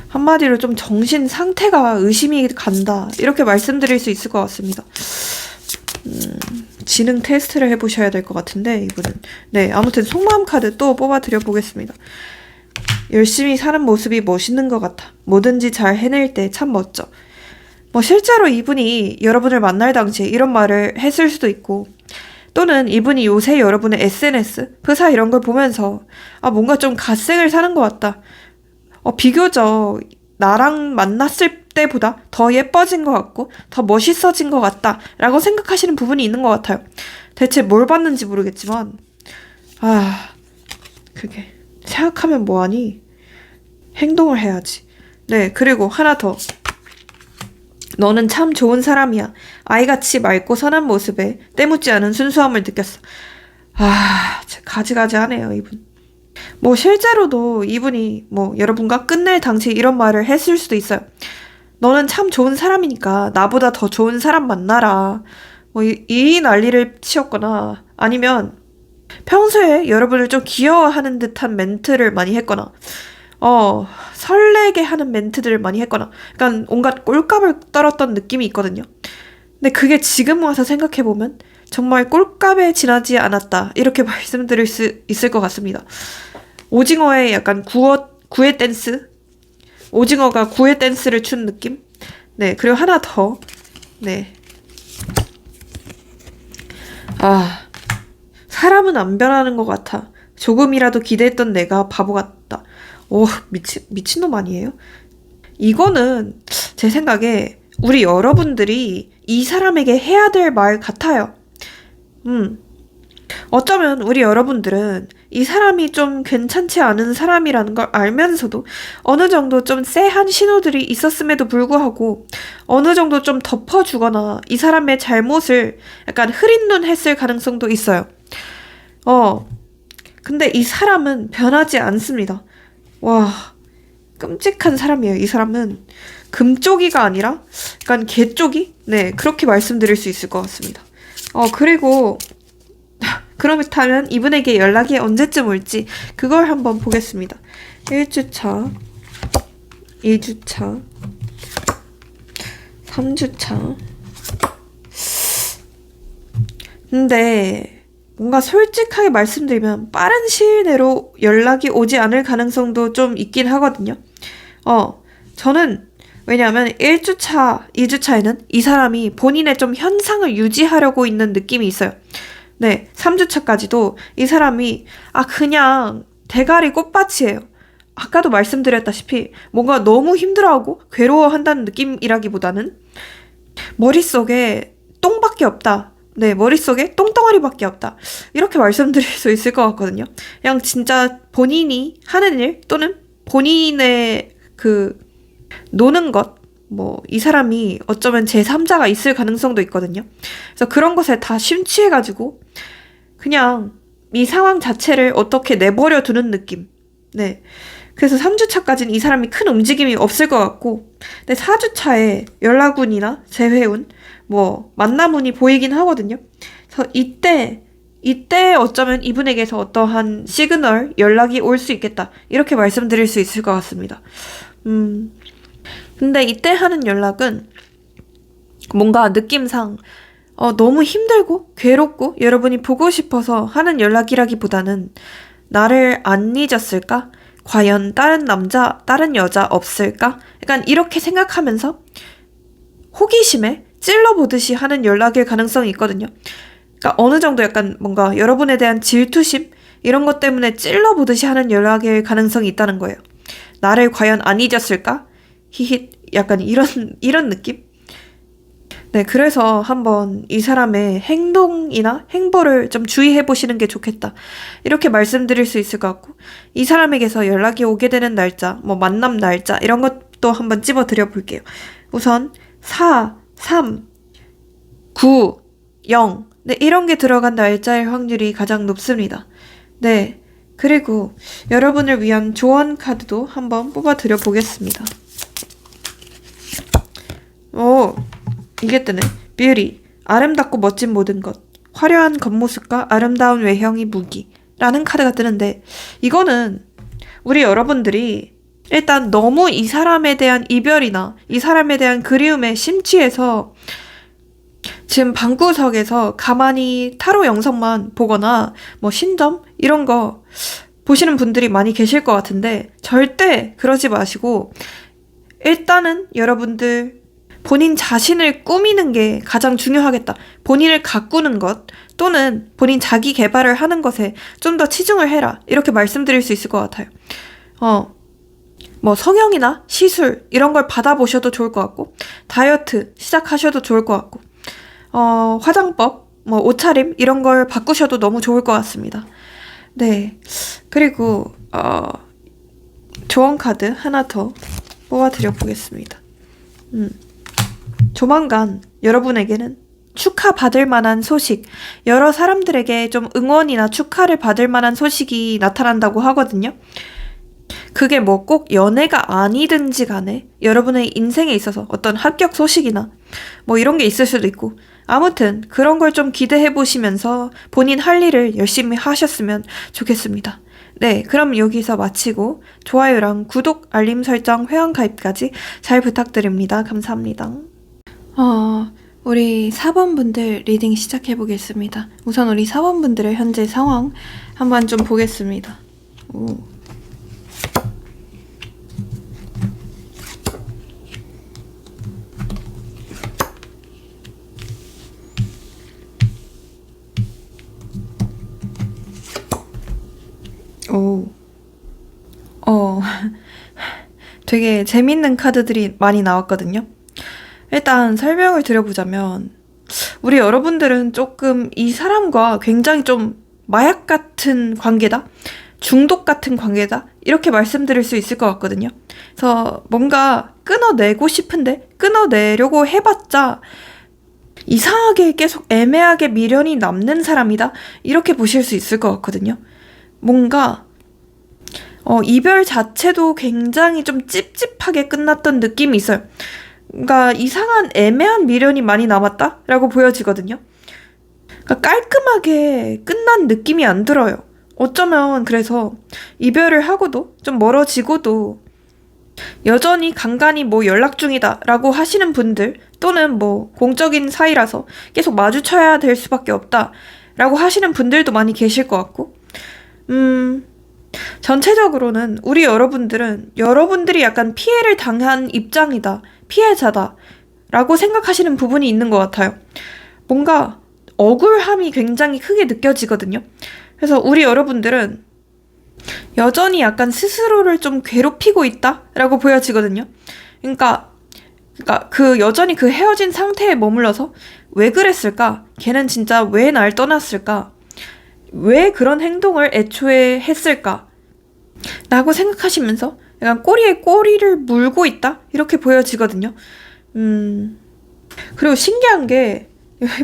한마디로 좀 정신 상태가 의심이 간다. 이렇게 말씀드릴 수 있을 것 같습니다. 지능 테스트를 해보셔야 될 것 같은데, 이분은. 네, 아무튼 속마음 카드 또 뽑아드려 보겠습니다. 열심히 사는 모습이 멋있는 것 같아. 뭐든지 잘 해낼 때 참 멋져. 뭐 실제로 이분이 여러분을 만날 당시에 이런 말을 했을 수도 있고, 또는 이분이 요새 여러분의 SNS, 프사 이런 걸 보면서 뭔가 좀 갓생을 사는 것 같다. 비교적 나랑 만났을 때보다 더 예뻐진 것 같고 더 멋있어진 것 같다 라고 생각하시는 부분이 있는 것 같아요. 대체 뭘 봤는지 모르겠지만 그게 생각하면 뭐하니? 행동을 해야지. 네, 그리고 하나 더. 너는 참 좋은 사람이야. 아이같이 맑고 선한 모습에 때묻지 않은 순수함을 느꼈어. 가지가지하네요, 이분. 뭐 실제로도 이분이 뭐 여러분과 끝낼 당시에 이런 말을 했을 수도 있어요. 너는 참 좋은 사람이니까 나보다 더 좋은 사람 만나라. 뭐 이 난리를 치었거나, 아니면 평소에 여러분을 좀 귀여워하는 듯한 멘트를 많이 했거나, 설레게 하는 멘트들을 많이 했거나, 약간 온갖 꼴값을 떨었던 느낌이 있거든요. 근데 그게 지금 와서 생각해보면 정말 꼴값에 지나지 않았다, 이렇게 말씀드릴 수 있을 것 같습니다. 오징어의 약간 구애 댄스? 오징어가 구애 댄스를 춘 느낌? 네, 그리고 하나 더. 네. 사람은 안 변하는 것 같아. 조금이라도 기대했던 내가 바보 같다. 미친놈 아니에요? 이거는 제 생각에 우리 여러분들이 이 사람에게 해야 될 말 같아요. 어쩌면 우리 여러분들은 이 사람이 좀 괜찮지 않은 사람이라는 걸 알면서도 어느 정도 좀 쎄한 신호들이 있었음에도 불구하고 어느 정도 좀 덮어주거나 이 사람의 잘못을 약간 흐린 눈 했을 가능성도 있어요. 근데 이 사람은 변하지 않습니다. 와, 끔찍한 사람이에요. 이 사람은 금쪽이가 아니라 약간 개쪽이? 네, 그렇게 말씀드릴 수 있을 것 같습니다. 그리고 그렇다면 이분에게 연락이 언제쯤 올지 그걸 한번 보겠습니다. 1주차, 2주차, 3주차. 근데 뭔가 솔직하게 말씀드리면 빠른 시일 내로 연락이 오지 않을 가능성도 좀 있긴 하거든요. 저는 왜냐하면 1주차, 2주차에는 이 사람이 본인의 좀 현상을 유지하려고 있는 느낌이 있어요. 네, 3주차까지도 이 사람이 그냥 대가리 꽃밭이에요. 아까도 말씀드렸다시피 뭔가 너무 힘들어하고 괴로워한다는 느낌이라기보다는 머릿속에 똥밖에 없다. 네, 머릿속에 똥덩어리밖에 없다. 이렇게 말씀드릴 수 있을 것 같거든요. 그냥 진짜 본인이 하는 일 또는 본인의 노는 것, 이 사람이 어쩌면 제3자가 있을 가능성도 있거든요. 그래서 그런 것에 다 심취해가지고 그냥 이 상황 자체를 어떻게 내버려 두는 느낌. 네. 그래서 3주차까지는 이 사람이 큰 움직임이 없을 것 같고, 근데 4주차에 연락운이나 재회운, 만남운이 보이긴 하거든요. 그래서 이때 어쩌면 이분에게서 어떠한 시그널, 연락이 올 수 있겠다. 이렇게 말씀드릴 수 있을 것 같습니다. 근데 이때 하는 연락은 뭔가 느낌상 너무 힘들고 괴롭고 여러분이 보고 싶어서 하는 연락이라기보다는 나를 안 잊었을까? 과연 다른 남자, 다른 여자 없을까? 약간 이렇게 생각하면서 호기심에 찔러보듯이 하는 연락일 가능성이 있거든요. 그러니까 어느 정도 약간 뭔가 여러분에 대한 질투심? 이런 것 때문에 찔러보듯이 하는 연락일 가능성이 있다는 거예요. 나를 과연 안 잊었을까? 히힛, 약간 이런 느낌? 네, 그래서 한번 이 사람의 행동이나 행보를 좀 주의해 보시는 게 좋겠다. 이렇게 말씀드릴 수 있을 것 같고, 이 사람에게서 연락이 오게 되는 날짜, 만남 날짜, 이런 것도 한번 찝어 드려 볼게요. 우선 4, 3, 9, 0. 네, 이런 게 들어간 날짜일 확률이 가장 높습니다. 네, 그리고 여러분을 위한 조언 카드도 한번 뽑아 드려 보겠습니다. 이게 뜨네. 뷰티, 아름답고 멋진 모든 것, 화려한 겉모습과 아름다운 외형이 무기 라는 카드가 뜨는데, 이거는 우리 여러분들이 일단 너무 이 사람에 대한 이별이나 이 사람에 대한 그리움에 심취해서 지금 방구석에서 가만히 타로 영상만 보거나 뭐 신점 이런 거 보시는 분들이 많이 계실 것 같은데 절대 그러지 마시고 일단은 여러분들 본인 자신을 꾸미는 게 가장 중요하겠다. 본인을 가꾸는 것 또는 본인 자기 개발을 하는 것에 좀 더 치중을 해라. 이렇게 말씀드릴 수 있을 것 같아요. 뭐 성형이나 시술 이런 걸 받아보셔도 좋을 것 같고 다이어트 시작하셔도 좋을 것 같고 화장법, 뭐 옷차림 이런 걸 바꾸셔도 너무 좋을 것 같습니다. 네. 그리고 조언 카드 하나 더 뽑아드려 보겠습니다. 조만간 여러분에게는 축하받을 만한 소식, 여러 사람들에게 좀 응원이나 축하를 받을 만한 소식이 나타난다고 하거든요. 그게 뭐 꼭 연애가 아니든지 간에 여러분의 인생에 있어서 어떤 합격 소식이나 뭐 이런 게 있을 수도 있고 아무튼 그런 걸 좀 기대해 보시면서 본인 할 일을 열심히 하셨으면 좋겠습니다. 네, 그럼 여기서 마치고 좋아요랑 구독, 알림 설정, 회원 가입까지 잘 부탁드립니다. 감사합니다. 우리 4번 분들 리딩 시작해 보겠습니다. 우선 우리 4번 분들의 현재 상황 한번 좀 보겠습니다. 되게 재밌는 카드들이 많이 나왔거든요. 일단 설명을 드려보자면 우리 여러분들은 조금 이 사람과 굉장히 좀 마약 같은 관계다? 중독 같은 관계다? 이렇게 말씀드릴 수 있을 것 같거든요. 그래서 뭔가 끊어내고 싶은데 끊어내려고 해봤자 이상하게 계속 애매하게 미련이 남는 사람이다? 이렇게 보실 수 있을 것 같거든요. 뭔가 이별 자체도 굉장히 좀 찝찝하게 끝났던 느낌이 있어요. 그러니까 이상한 애매한 미련이 많이 남았다라고 보여지거든요. 그러니까 깔끔하게 끝난 느낌이 안 들어요. 어쩌면 그래서 이별을 하고도 좀 멀어지고도 여전히 간간히 뭐 연락 중이다라고 하시는 분들 또는 뭐 공적인 사이라서 계속 마주쳐야 될 수밖에 없다라고 하시는 분들도 많이 계실 것 같고 전체적으로는 우리 여러분들은 여러분들이 약간 피해를 당한 입장이다, 피해자다 라고 생각하시는 부분이 있는 것 같아요. 뭔가 억울함이 굉장히 크게 느껴지거든요. 그래서 우리 여러분들은 여전히 약간 스스로를 좀 괴롭히고 있다 라고 보여지거든요. 그러니까 그 여전히 그 헤어진 상태에 머물러서 왜 그랬을까? 걔는 진짜 왜 날 떠났을까? 왜 그런 행동을 애초에 했을까? 라고 생각하시면서 약간 꼬리에 꼬리를 물고 있다? 이렇게 보여지거든요. 그리고 신기한 게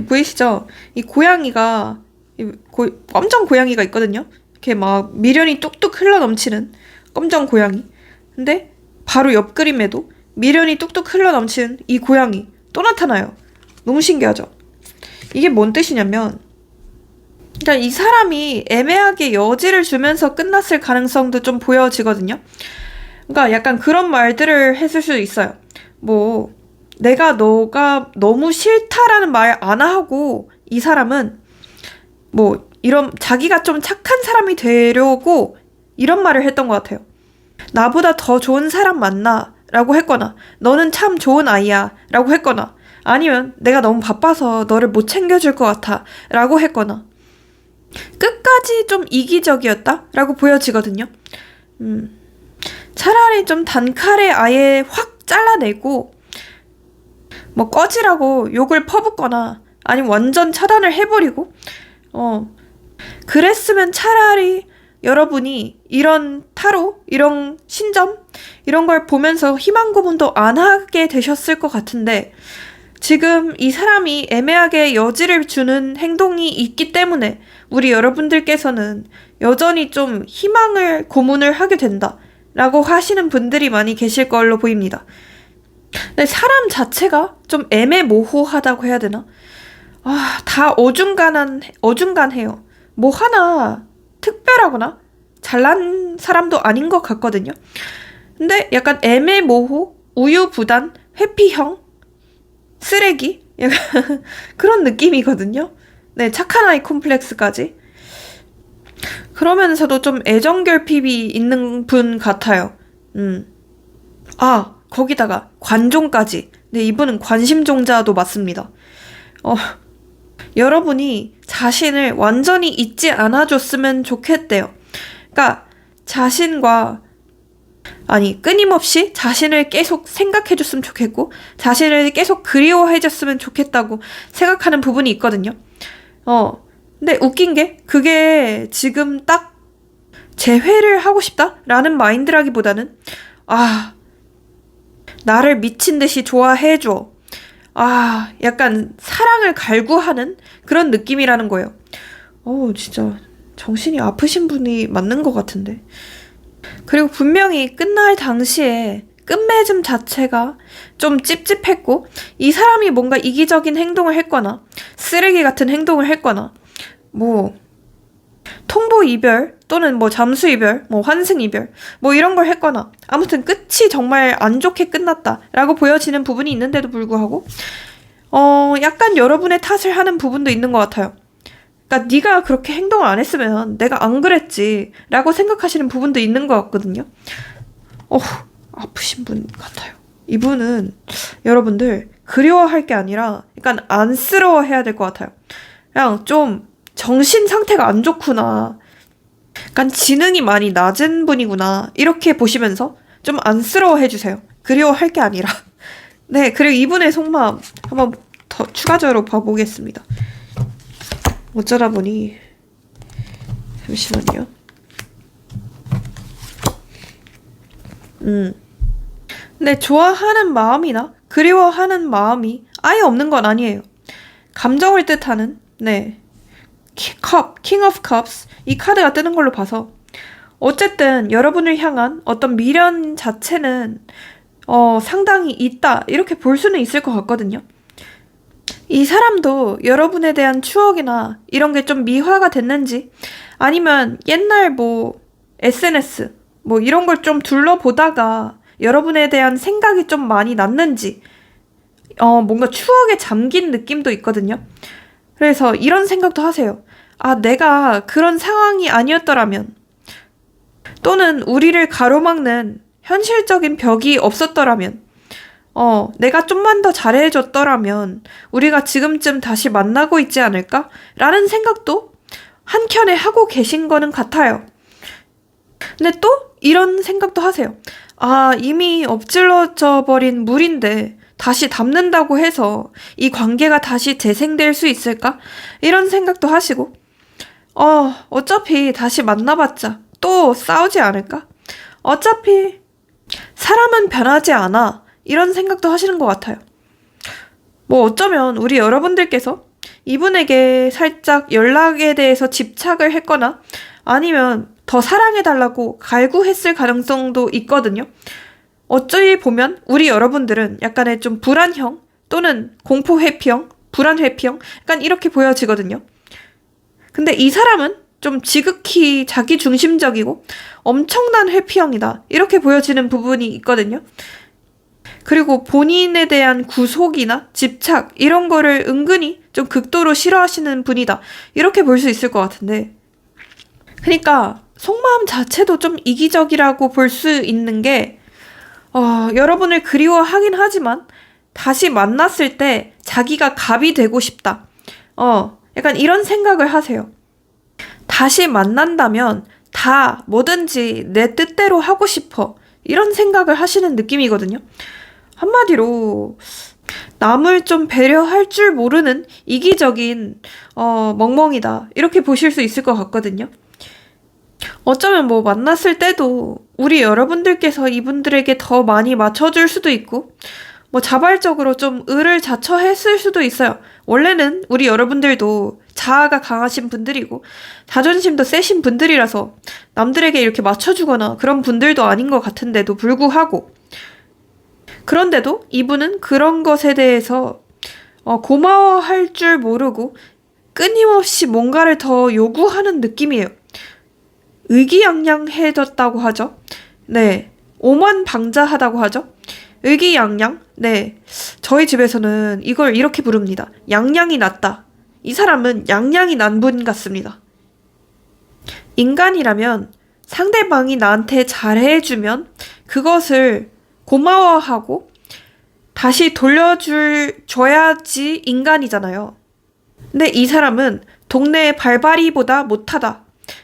보이시죠? 이 고양이가 검정 고양이가 있거든요. 이렇게 막 미련이 뚝뚝 흘러 넘치는 검정 고양이. 근데 바로 옆 그림에도 미련이 뚝뚝 흘러 넘치는 이 고양이 또 나타나요. 너무 신기하죠? 이게 뭔 뜻이냐면 그러니까 이 사람이 애매하게 여지를 주면서 끝났을 가능성도 좀 보여지거든요. 그러니까 약간 그런 말들을 했을 수도 있어요. 뭐 너가 너무 싫다라는 말 안 하고 이 사람은 뭐 이런 자기가 좀 착한 사람이 되려고 이런 말을 했던 것 같아요. 나보다 더 좋은 사람 만나 라고 했거나 너는 참 좋은 아이야 라고 했거나 아니면 내가 너무 바빠서 너를 못 챙겨줄 것 같아 라고 했거나 끝까지 좀 이기적이었다 라고 보여지거든요. 차라리 좀 단칼에 아예 확 잘라내고 뭐 꺼지라고 욕을 퍼붓거나 아니면 완전 차단을 해버리고 그랬으면 차라리 여러분이 이런 타로, 이런 신점 이런 걸 보면서 희망 고문도 안 하게 되셨을 것 같은데 지금 이 사람이 애매하게 여지를 주는 행동이 있기 때문에 우리 여러분들께서는 여전히 좀 희망을 고문을 하게 된다 라고 하시는 분들이 많이 계실 걸로 보입니다. 근데 사람 자체가 좀 애매모호하다고 해야 되나? 다 어중간해요. 뭐 하나 특별하거나 잘난 사람도 아닌 것 같거든요. 근데 약간 애매모호, 우유부단, 회피형, 쓰레기? 약간 그런 느낌이거든요. 네, 착한 아이 콤플렉스까지. 그러면서도 좀 애정결핍이 있는 분 같아요. 아, 거기다가 관종까지. 네, 이분은 관심종자도 맞습니다. 어, 여러분이 자신을 완전히 잊지 않아줬으면 좋겠대요. 그러니까 자신과 끊임없이 자신을 계속 생각해줬으면 좋겠고 자신을 계속 그리워해줬으면 좋겠다고 생각하는 부분이 있거든요. 근데 웃긴 게 그게 지금 딱 재회를 하고 싶다라는 마인드라기보다는 나를 미친 듯이 좋아해줘. 약간 사랑을 갈구하는 그런 느낌이라는 거예요. 진짜 정신이 아프신 분이 맞는 것 같은데. 그리고 분명히 끝날 당시에 끝맺음 자체가 좀 찝찝했고 이 사람이 뭔가 이기적인 행동을 했거나 쓰레기 같은 행동을 했거나 뭐 통보 이별 또는 뭐 잠수 이별, 뭐 환승 이별 뭐 이런 걸 했거나 아무튼 끝이 정말 안 좋게 끝났다라고 보여지는 부분이 있는데도 불구하고 약간 여러분의 탓을 하는 부분도 있는 것 같아요. 그러니까 네가 그렇게 행동을 안 했으면 내가 안 그랬지라고 생각하시는 부분도 있는 것 같거든요. 아프신 분 같아요. 이분은 여러분들 그리워할 게 아니라 약간 안쓰러워해야 될 것 같아요. 그냥 좀 정신 상태가 안 좋구나. 약간 지능이 많이 낮은 분이구나. 이렇게 보시면서 좀 안쓰러워해 주세요. 그리워할 게 아니라. 네, 그리고 이분의 속마음 한번 더 추가적으로 봐보겠습니다. 어쩌다 보니 잠시만요. 근데 좋아하는 마음이나 그리워하는 마음이 아예 없는 건 아니에요. 감정을 뜻하는 킹 오브 컵스 이 카드가 뜨는 걸로 봐서 어쨌든 여러분을 향한 어떤 미련 자체는 상당히 있다 이렇게 볼 수는 있을 것 같거든요. 이 사람도 여러분에 대한 추억이나 이런 게 좀 미화가 됐는지 아니면 옛날 뭐 SNS 뭐 이런 걸 좀 둘러보다가 여러분에 대한 생각이 좀 많이 났는지 뭔가 추억에 잠긴 느낌도 있거든요. 그래서 이런 생각도 하세요. 내가 그런 상황이 아니었더라면 또는 우리를 가로막는 현실적인 벽이 없었더라면 내가 좀만 더 잘해줬더라면 우리가 지금쯤 다시 만나고 있지 않을까? 라는 생각도 한켠에 하고 계신 거는 같아요. 근데 또 이런 생각도 하세요. 이미 엎질러져 버린 물인데 다시 담는다고 해서 이 관계가 다시 재생될 수 있을까? 이런 생각도 하시고 어차피 다시 만나봤자 또 싸우지 않을까? 어차피 사람은 변하지 않아. 이런 생각도 하시는 것 같아요. 뭐 어쩌면 우리 여러분들께서 이분에게 살짝 연락에 대해서 집착을 했거나 아니면 더 사랑해달라고 갈구했을 가능성도 있거든요. 어찌 보면 우리 여러분들은 약간의 좀 불안형 또는 공포 회피형, 불안 회피형 약간 이렇게 보여지거든요. 근데 이 사람은 좀 지극히 자기중심적이고 엄청난 회피형이다 이렇게 보여지는 부분이 있거든요. 그리고 본인에 대한 구속이나 집착 이런 거를 은근히 좀 극도로 싫어하시는 분이다 이렇게 볼 수 있을 것 같은데 그러니까 속마음 자체도 좀 이기적이라고 볼 수 있는 게 여러분을 그리워하긴 하지만 다시 만났을 때 자기가 갑이 되고 싶다 약간 이런 생각을 하세요. 다시 만난다면 다 뭐든지 내 뜻대로 하고 싶어 이런 생각을 하시는 느낌이거든요. 한마디로 남을 좀 배려할 줄 모르는 이기적인 멍멍이다 이렇게 보실 수 있을 것 같거든요. 어쩌면 뭐 만났을 때도 우리 여러분들께서 이분들에게 더 많이 맞춰줄 수도 있고 뭐 자발적으로 좀 의를 자처했을 수도 있어요. 원래는 우리 여러분들도 자아가 강하신 분들이고 자존심도 세신 분들이라서 남들에게 이렇게 맞춰주거나 그런 분들도 아닌 것 같은데도 불구하고 그런데도 이분은 그런 것에 대해서 고마워할 줄 모르고 끊임없이 뭔가를 더 요구하는 느낌이에요. 의기양양해졌다고 하죠. 네. 오만방자하다고 하죠. 의기양양. 네, 저희 집에서는 이걸 이렇게 부릅니다. 양양이 났다. 이 사람은 양양이 난 분 같습니다. 인간이라면 상대방이 나한테 잘해주면 그것을 고마워하고 다시 줘야지 인간이잖아요. 근데 이 사람은 동네 발바리보다 못하다.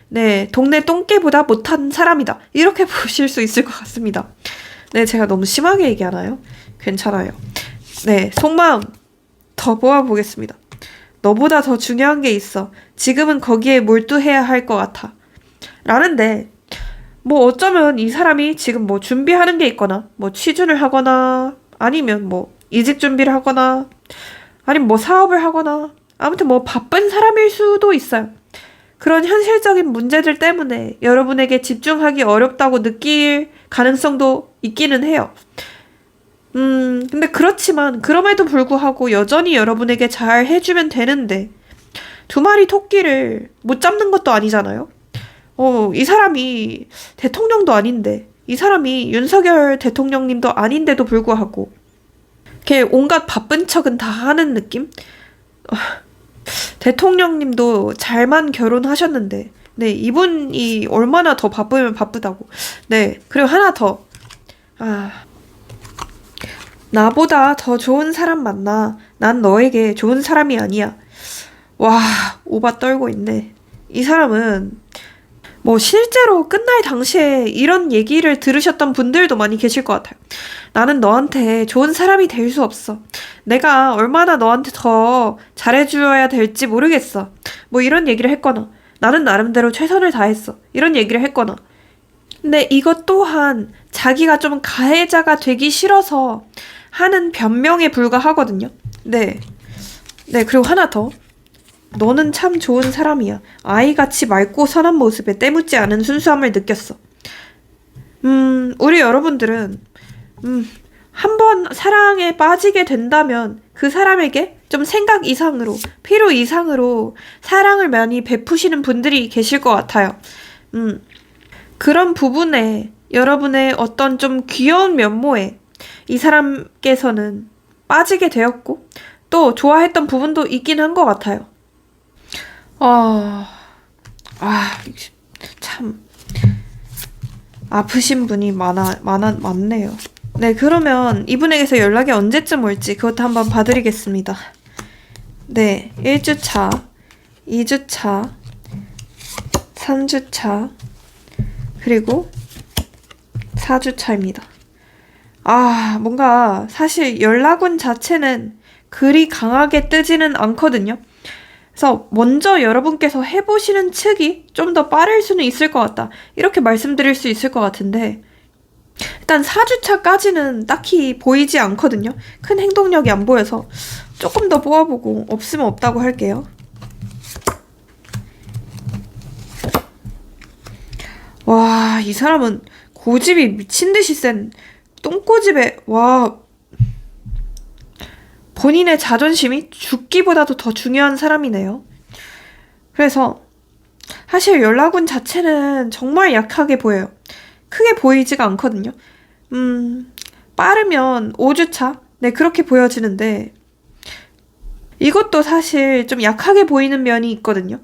네, 동네 똥개보다 못한 사람이다. 이렇게 보실 수 있을 것 같습니다. 네, 제가 너무 심하게 얘기하나요? 괜찮아요. 네, 속마음 더 모아보겠습니다. 너보다 더 중요한 게 있어. 지금은 거기에 몰두해야 할 것 같아. 라는데, 뭐 어쩌면 이 사람이 지금 뭐 준비하는 게 있거나, 뭐 취준을 하거나, 아니면 뭐 이직 준비를 하거나, 아니면 뭐 사업을 하거나, 아무튼 뭐 바쁜 사람일 수도 있어요. 그런 현실적인 문제들 때문에 여러분에게 집중하기 어렵다고 느낄 가능성도 있기는 해요. 근데 그렇지만 그럼에도 불구하고 여전히 여러분에게 잘 해주면 되는데 두 마리 토끼를 못 잡는 것도 아니잖아요. 이 사람이 대통령도 아닌데 이 사람이 윤석열 대통령님도 아닌데도 불구하고 이렇게 온갖 바쁜 척은 다 하는 느낌? 대통령님도 잘만 결혼하셨는데 네, 이분이 얼마나 더 바쁘면 바쁘다고. 네, 그리고 하나 더. 나보다 더 좋은 사람 만나. 난 너에게 좋은 사람이 아니야. 와, 오바 떨고 있네. 이 사람은 뭐 실제로 끝날 당시에 이런 얘기를 들으셨던 분들도 많이 계실 것 같아요. 나는 너한테 좋은 사람이 될 수 없어. 내가 얼마나 너한테 더 잘해줘야 될지 모르겠어. 뭐 이런 얘기를 했거나 나는 나름대로 최선을 다했어. 이런 얘기를 했거나. 근데 이것 또한 자기가 좀 가해자가 되기 싫어서 하는 변명에 불과하거든요. 네. 네, 그리고 하나 더. 너는 참 좋은 사람이야. 아이같이 맑고 선한 모습에 때묻지 않은 순수함을 느꼈어. 우리 여러분들은 한번 사랑에 빠지게 된다면 그 사람에게 좀 생각 이상으로, 필요 이상으로 사랑을 많이 베푸시는 분들이 계실 것 같아요. 그런 부분에 여러분의 어떤 좀 귀여운 면모에 이 사람께서는 빠지게 되었고 또 좋아했던 부분도 있긴 한 것 같아요. 참 아프신 분이 많네요. 네, 그러면 이분에게서 연락이 언제쯤 올지 그것도 한번 봐드리겠습니다. 네, 1주차, 2주차, 3주차, 그리고 4주차입니다. 뭔가 사실 연락운 자체는 그리 강하게 뜨지는 않거든요. 그래서 먼저 여러분께서 해보시는 측이 좀 더 빠를 수는 있을 것 같다. 이렇게 말씀드릴 수 있을 것 같은데 일단 4주차까지는 딱히 보이지 않거든요. 큰 행동력이 안 보여서 조금 더 모아보고 없으면 없다고 할게요. 와, 이 사람은 고집이 미친듯이 센 똥꼬집에 본인의 자존심이 죽기보다도 더 중요한 사람이네요. 그래서 사실 연락운 자체는 정말 약하게 보여요. 크게 보이지가 않거든요. 빠르면 5주차? 네, 그렇게 보여지는데 이것도 사실 좀 약하게 보이는 면이 있거든요.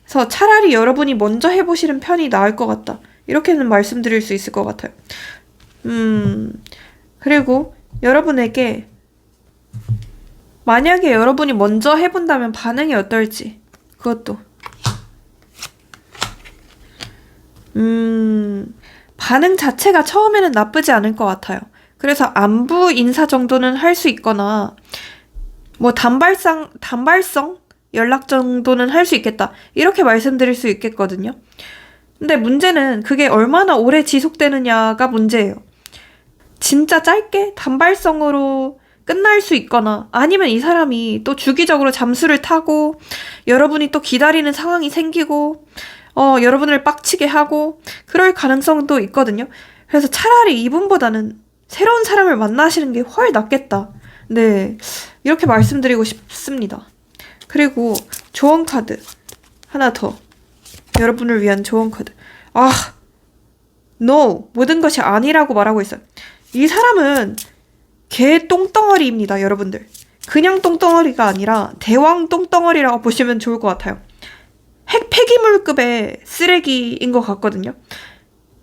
그래서 차라리 여러분이 먼저 해보시는 편이 나을 것 같다. 이렇게는 말씀드릴 수 있을 것 같아요. 그리고 여러분에게 만약에 여러분이 먼저 해본다면 반응이 어떨지 그것도 반응 자체가 처음에는 나쁘지 않을 것 같아요. 그래서 안부 인사 정도는 할 수 있거나 뭐 단발성 연락 정도는 할 수 있겠다. 이렇게 말씀드릴 수 있겠거든요. 근데 문제는 그게 얼마나 오래 지속되느냐가 문제예요. 진짜 짧게 단발성으로 끝날 수 있거나 아니면 이 사람이 또 주기적으로 잠수를 타고 여러분이 또 기다리는 상황이 생기고 여러분을 빡치게 하고 그럴 가능성도 있거든요. 그래서 차라리 이분보다는 새로운 사람을 만나시는 게 훨 낫겠다. 네, 이렇게 말씀드리고 싶습니다. 그리고 조언 카드 하나 더. 여러분을 위한 조언 카드. No, 모든 것이 아니라고 말하고 있어요. 이 사람은 개 똥덩어리입니다, 여러분들. 그냥 똥덩어리가 아니라 대왕 똥덩어리라고 보시면 좋을 것 같아요. 핵 폐기물급의 쓰레기인 것 같거든요.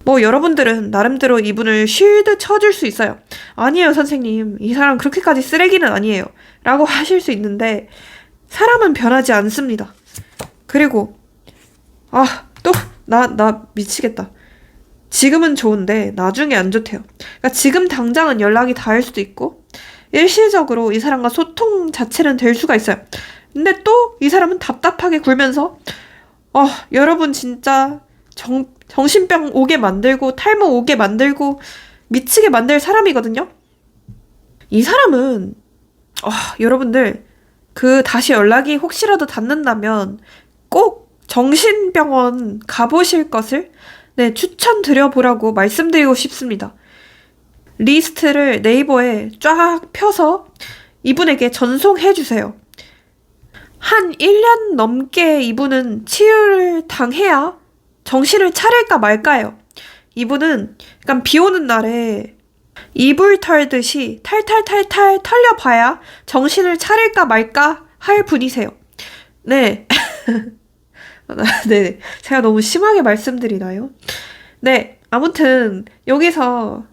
뭐 여러분들은 나름대로 이분을 쉴드 쳐줄 수 있어요. 아니에요, 선생님. 이 사람 그렇게까지 쓰레기는 아니에요. 라고 하실 수 있는데 사람은 변하지 않습니다. 그리고 나 미치겠다. 지금은 좋은데 나중에 안 좋대요. 그러니까 지금 당장은 연락이 닿을 수도 있고 일시적으로 이 사람과 소통 자체는 될 수가 있어요. 근데 또 이 사람은 답답하게 굴면서 여러분 진짜 정신병 오게 만들고 탈모 오게 만들고 미치게 만들 사람이거든요. 이 사람은 여러분들 다시 연락이 혹시라도 닿는다면 꼭 정신병원 가보실 것을 추천드려 보라고 말씀드리고 싶습니다. 리스트를 네이버에 쫙 펴서 이분에게 전송해 주세요. 한 1년 넘게 이분은 치유를 당해야 정신을 차릴까 말까요. 이분은 약간 비 오는 날에 이불 털듯이 탈탈탈탈 털려봐야 정신을 차릴까 말까 할 분이세요. 네. 네. 제가 너무 심하게 말씀드리나요? 네. 아무튼 여기서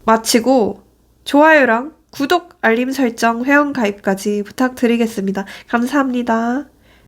마치고 좋아요랑 구독, 알림 설정, 회원 가입까지 부탁드리겠습니다. 감사합니다.